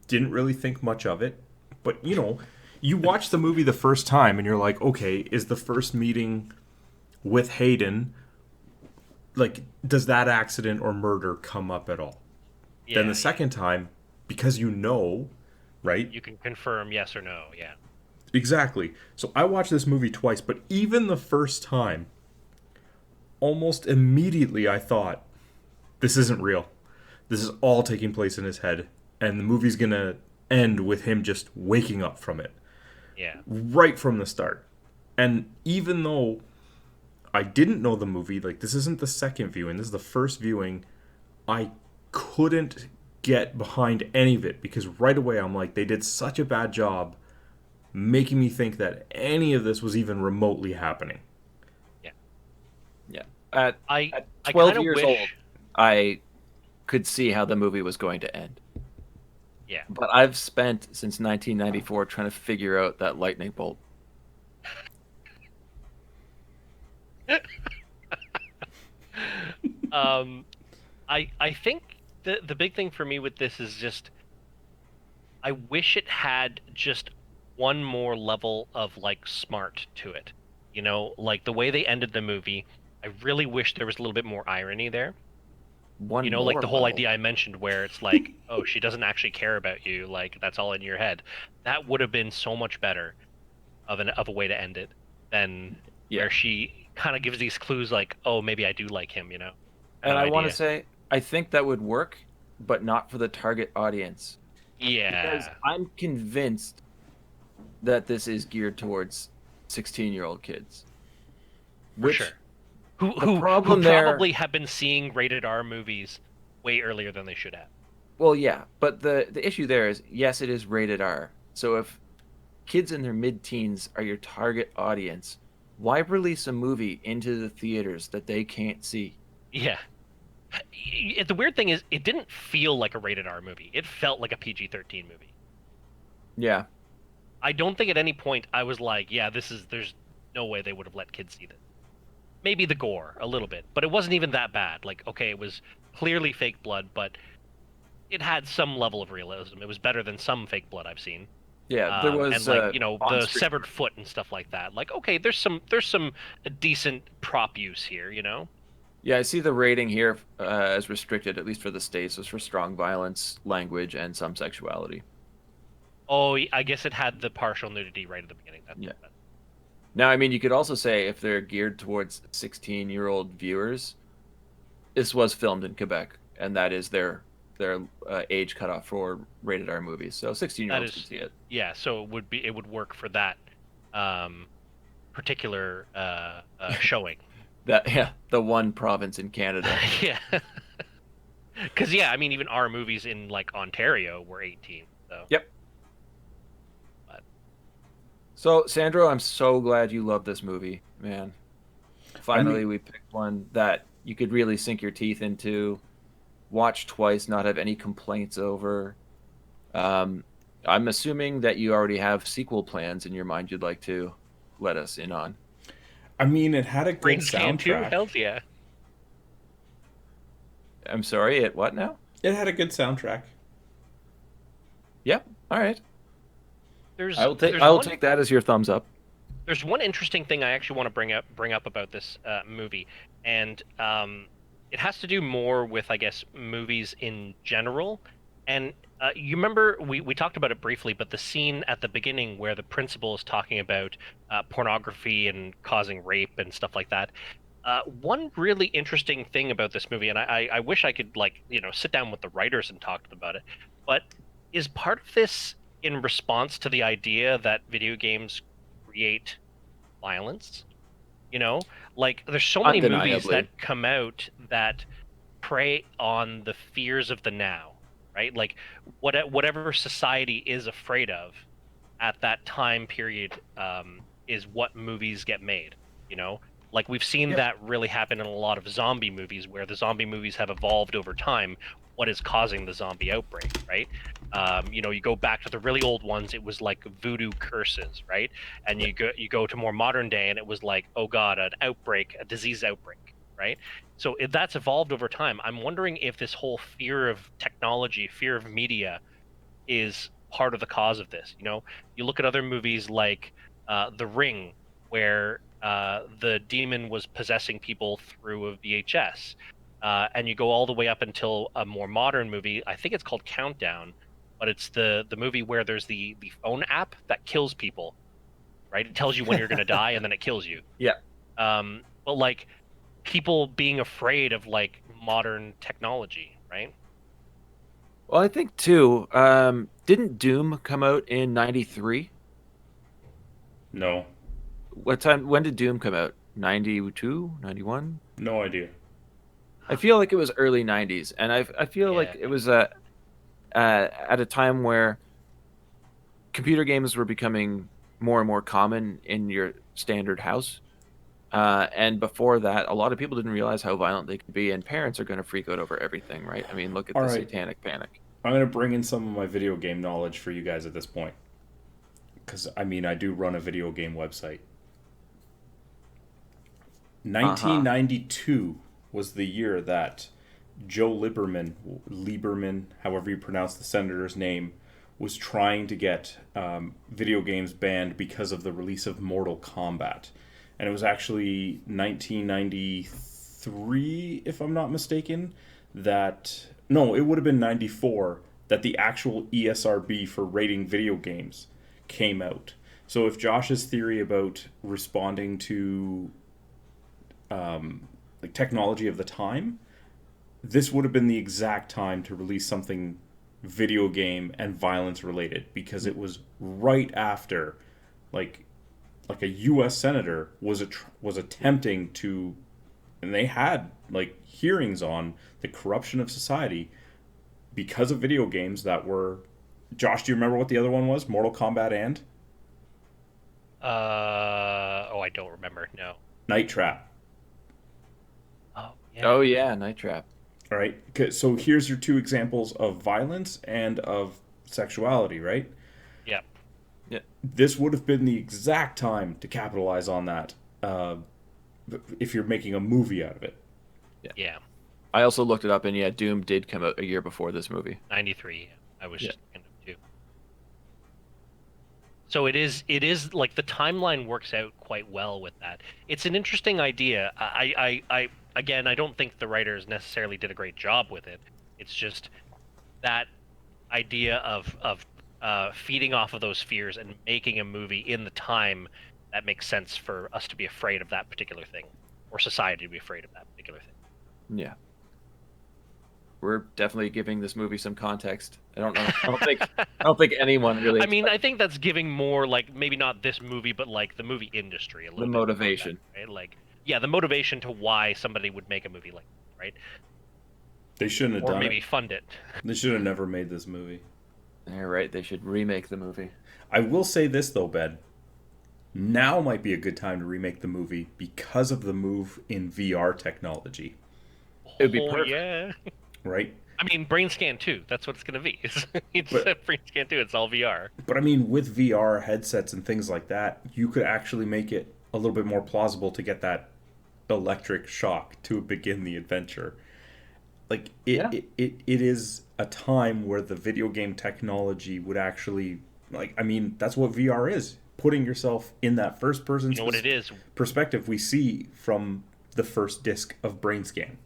didn't really think much of it. But, you know, you watch the movie the first time and you're like, okay, is the first meeting with Hayden, like, does that accident or murder come up at all? Yeah, Then the second time, because you know, right? you can confirm yes or no. Yeah. Exactly. So I watched this movie twice, but even the first time, almost immediately I thought, this isn't real. This is all taking place in his head, and the movie's gonna end with him just waking up from it. Yeah. Right from the start. And even though I didn't know the movie, like, this isn't the second viewing, this is the first viewing, I couldn't get behind any of it, because right away I'm like, they did such a bad job making me think that any of this was even remotely happening. Yeah. At I 12 kinda years wish... old, I could see how the movie was going to end. Yeah. But I've spent since 1994 trying to figure out that lightning bolt. I think the big thing for me with this is just I wish it had just one more level of like smart to it. You know, like the way they ended the movie, I really wish there was a little bit more irony there. You know, like the whole idea I mentioned where it's like, oh, she doesn't actually care about you, like that's all in your head. That would have been so much better of a way to end it than where she kind of gives these clues like, oh, maybe I do like him, you know. And I want to say, I think that would work, but not for the target audience. Yeah. Because I'm convinced that this is geared towards 16-year-old kids. For sure. Who probably have been seeing rated R movies way earlier than they should have. Well, yeah, but the issue there is, yes, it is rated R. So if kids in their mid-teens are your target audience, why release a movie into the theaters that they can't see? Yeah. The weird thing is, it didn't feel like a rated R movie. It felt like a PG-13 movie. Yeah. I don't think at any point I was like, yeah, there's no way they would have let kids see this. Maybe the gore, a little bit. But it wasn't even that bad. Like, okay, it was clearly fake blood, but it had some level of realism. It was better than some fake blood I've seen. Yeah, there was... and, like, you know, the severed foot and stuff like that. Like, okay, there's some decent prop use here, you know? Yeah, I see the rating here as restricted, at least for the States, was for strong violence, language, and some sexuality. Oh, I guess it had the partial nudity right at the beginning. Yeah. Now, I mean, you could also say if they're geared towards 16-year-old viewers, this was filmed in Quebec, and that is their age cutoff for rated R movies. So 16-year-olds can see it. Yeah, so it would work for that particular showing. The one province in Canada. Yeah. Because I mean, even R movies in like Ontario were 18. So. Yep. So, Sandro, I'm so glad you love this movie, man. Finally, we picked one that you could really sink your teeth into, watch twice, not have any complaints over. I'm assuming that you already have sequel plans in your mind you'd like to let us in on. I mean, it had a good Brainscan 2? soundtrack. Hells yeah. I'm sorry, it what now? It had a good soundtrack. Yep. All right. There's I will one- take that as your thumbs up. There's one interesting thing I actually want to bring up about this movie, and it has to do more with, I guess, movies in general. And you remember we talked about it briefly, but the scene at the beginning where the principal is talking about pornography and causing rape and stuff like that. One really interesting thing about this movie, and I wish I could sit down with the writers and talk to them about it, but is part of this in response to the idea that video games create violence? Like there's so many movies Undeniably. that come out that prey on the fears of the now, right? Like whatever society is afraid of at that time period is what movies get made. Like we've seen that really happen in a lot of zombie movies, where the zombie movies have evolved over time. What is causing the zombie outbreak, right? You go back to the really old ones, it was like voodoo curses, right? And you go to more modern day, and it was like, oh god, an outbreak, a disease outbreak, right? So if that's evolved over time, I'm wondering if this whole fear of technology, fear of media, is part of the cause of this. You look at other movies like The Ring, where the demon was possessing people through a VHS. And you go all the way up until a more modern movie. I think it's called Countdown, but it's the movie where there's the phone app that kills people, right? It tells you when you're going to die, and then it kills you. Yeah. But like people being afraid of like modern technology, right? Well, I think too. Didn't Doom come out in '93? No. What time? When did Doom come out? 92, 91? No idea. I feel like it was early '90s, and I feel like it was at a time where computer games were becoming more and more common in your standard house. And before that, a lot of people didn't realize how violent they could be, and parents are going to freak out over everything, right? I mean, look at All the right. Satanic Panic. I'm going to bring in some of my video game knowledge for you guys at this point. Because, I mean, I do run a video game website. 1992 was the year that Joe Lieberman, however you pronounce the senator's name, was trying to get video games banned because of the release of Mortal Kombat. And it was actually 1993, if I'm not mistaken, no, it would have been 94, that the actual ESRB for rating video games came out. So if Josh's theory about responding to like technology of the time, this would have been the exact time to release something video game and violence related, because it was right after like a U.S. senator was attempting to, and they had like hearings on the corruption of society because of video games that were. Josh, do you remember what the other one was? Mortal Kombat and I don't remember. No. Night Trap. Oh yeah, Night Trap. All right. So here's your two examples of violence and of sexuality, right? Yeah. Yeah. This would have been the exact time to capitalize on that if you're making a movie out of it. Yeah. I also looked it up, and yeah, Doom did come out a year before this movie. 93. I was just thinking of too. So it is like the timeline works out quite well with that. It's an interesting idea. Again, I don't think the writers necessarily did a great job with it. It's just that idea of feeding off of those fears and making a movie in the time that makes sense for us to be afraid of that particular thing, or society to be afraid of that particular thing. Yeah. We're definitely giving this movie some context. I don't know. I don't think anyone really. I mean, I think that's giving more, like, maybe not this movie, but like the movie industry a little the bit. motivation. That, right? Like, yeah, the motivation to why somebody would make a movie like that, right? They shouldn't have Or done maybe it. fund it. They should have never made this movie. You're right. They should remake the movie. I will say this though, Ben. Now might be a good time to remake the movie because of the move in VR technology. It would be perfect. Yeah. Right? I mean, Brainscan 2. That's what it's going to be. It's Brainscan 2. It's all VR. But I mean, with VR headsets and things like that, you could actually make it a little bit more plausible to get that electric shock to begin the adventure. Like it is a time where the video game technology would actually, like, I mean, that's what VR is. Putting yourself in that first person perspective we see from the first disc of Brainscan.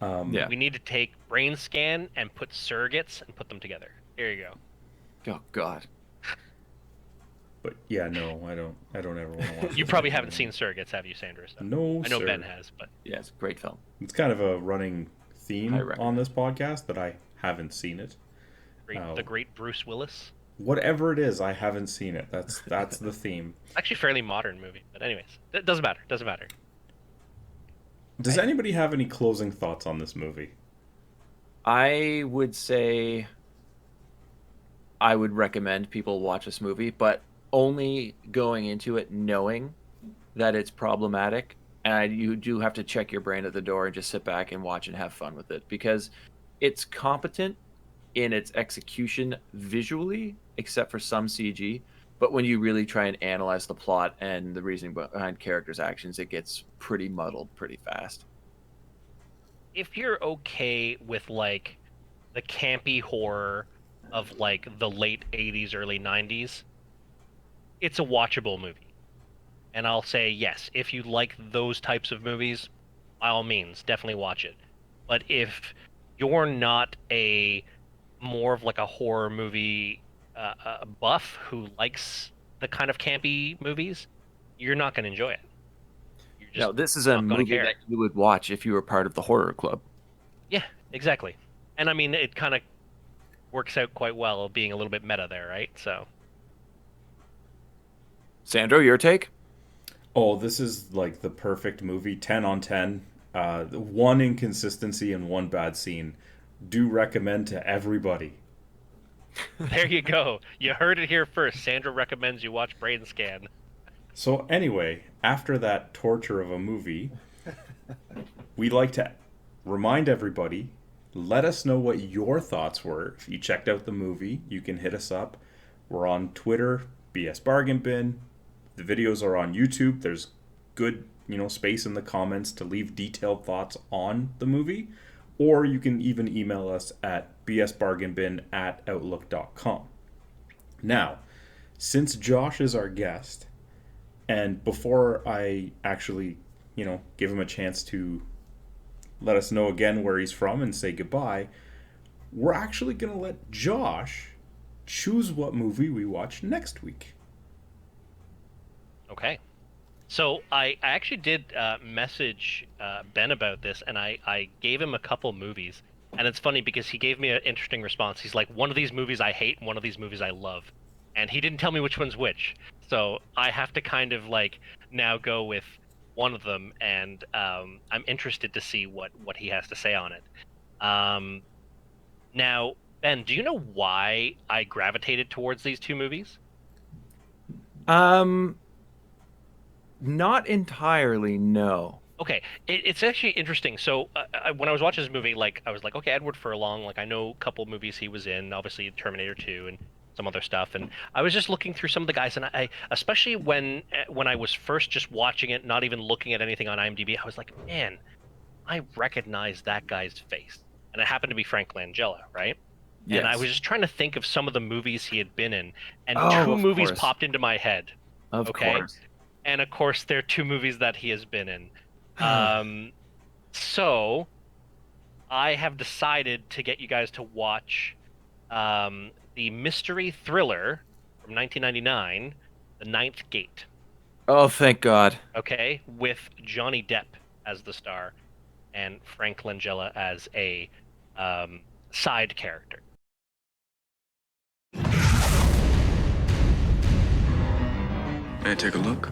We need to take Brainscan and put surrogates and put them together. Here you go. Oh God. But yeah, no, I don't ever want to watch. You probably haven't seen Surrogates, have you, Sandra? So. No, I know sir. Ben has, but yeah, it's a great film. It's kind of a running theme on this podcast that I haven't seen it. The great Bruce Willis. Whatever it is, I haven't seen it. That's the theme. Actually, a fairly modern movie, but anyways, it doesn't matter. Does anybody have any closing thoughts on this movie? I would say I would recommend people watch this movie, but only going into it knowing that it's problematic, and you do have to check your brain at the door and just sit back and watch and have fun with it, because it's competent in its execution visually, except for some CG. But when you really try and analyze the plot and the reasoning behind characters' actions, it gets pretty muddled pretty fast. If you're okay with like the campy horror of like the late 80s, early 90s, it's a watchable movie. And I'll say yes, if you like those types of movies, by all means, definitely watch it. But if you're not a more of like a horror movie buff who likes the kind of campy movies, you're not going to enjoy it. No, this is a movie that you would watch if you were part of the horror club. Yeah, exactly. And I mean, it kind of works out quite well being a little bit meta there, right? So, Sandro, your take? Oh, this is like the perfect movie, 10 on 10. One inconsistency and one bad scene. Do recommend to everybody. There you go. You heard it here first. Sandra recommends you watch Brainscan. So anyway, after that torture of a movie, we'd like to remind everybody, let us know what your thoughts were. If you checked out the movie, you can hit us up. We're on Twitter, BS Bargain Bin. The videos are on YouTube. There's good, space in the comments to leave detailed thoughts on the movie. Or you can even email us at bsbargainbin@outlook.com. Now, since Josh is our guest, and before I actually, give him a chance to let us know again where he's from and say goodbye, we're actually going to let Josh choose what movie we watch next week. Okay. So I actually did message Ben about this, and I gave him a couple movies. And it's funny because he gave me an interesting response. He's like, one of these movies I hate, and one of these movies I love. And he didn't tell me which one's which. So I have to kind of like now go with one of them, and I'm interested to see what he has to say on it. Now, Ben, do you know why I gravitated towards these two movies? Not entirely, no. Okay, it's actually interesting. So when I was watching this movie, I was like, okay, Edward Furlong, I know a couple movies he was in, obviously Terminator 2 and some other stuff, and I was just looking through some of the guys, and I especially when I was first just watching it, not even looking at anything on IMDb, I was like, man, I recognize that guy's face, and it happened to be Frank Langella, right? Yes. And I was just trying to think of some of the movies he had been in, and two movies popped into my head. Of course. And of course, there are two movies that he has been in. So I have decided to get you guys to watch the mystery thriller from 1999, The Ninth Gate. Oh, thank God. Okay, with Johnny Depp as the star and Frank Langella as a side character. May I take a look?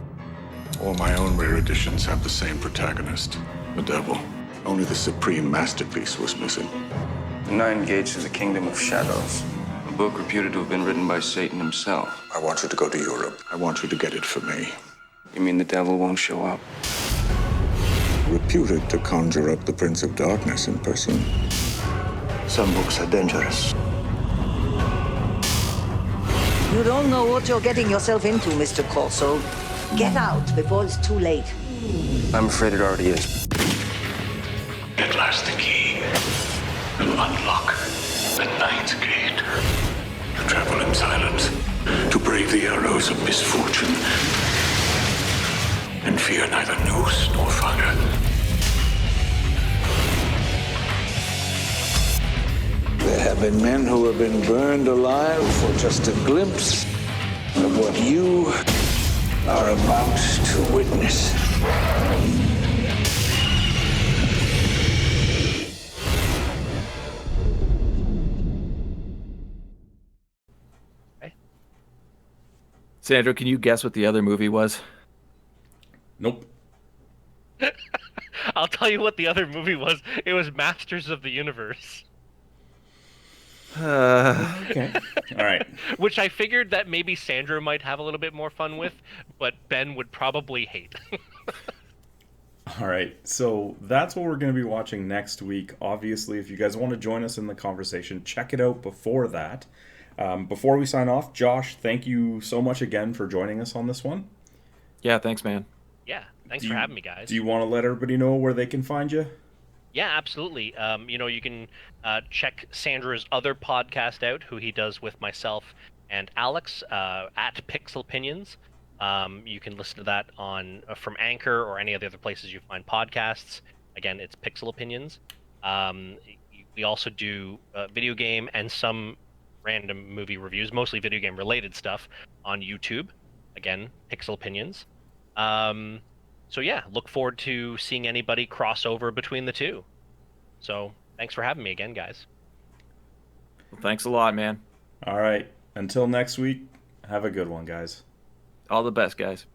All my own rare editions have the same protagonist, the devil. Only the supreme masterpiece was missing. The Nine Gates is a kingdom of shadows. A book reputed to have been written by Satan himself. I want you to go to Europe. I want you to get it for me. You mean the devil won't show up? Reputed to conjure up the Prince of Darkness in person. Some books are dangerous. You don't know what you're getting yourself into, Mr. Corso. Get out before it's too late. I'm afraid it already is. At last the key will unlock the ninth gate. To travel in silence, to brave the arrows of misfortune, and fear neither noose nor fire. There have been men who have been burned alive for just a glimpse of what you are about to witness. Sandra, can you guess what the other movie was? Nope. I'll tell you what the other movie was. It was Masters of the Universe. Okay. All right. Which I figured that maybe Sandra might have a little bit more fun with, but Ben would probably hate. All right. So that's what we're going to be watching next week. Obviously, if you guys want to join us in the conversation, check it out before that. Before we sign off, Josh, thank you so much again for joining us on this one. Yeah, thanks, man. Yeah, thanks for having me, guys. Do you want to let everybody know where they can find you? Yeah, absolutely. You can check Sandra's other podcast out, who he does with myself and Alex, at Pixel Opinions. You can listen to that on from Anchor or any of the other places you find podcasts. Again, it's Pixel Opinions. We also do video game and some random movie reviews, mostly video game related stuff, on YouTube. Again, Pixel Opinions. So yeah, look forward to seeing anybody cross over between the two. So thanks for having me again, guys. Well, thanks a lot, man. All right. Until next week, have a good one, guys. All the best, guys.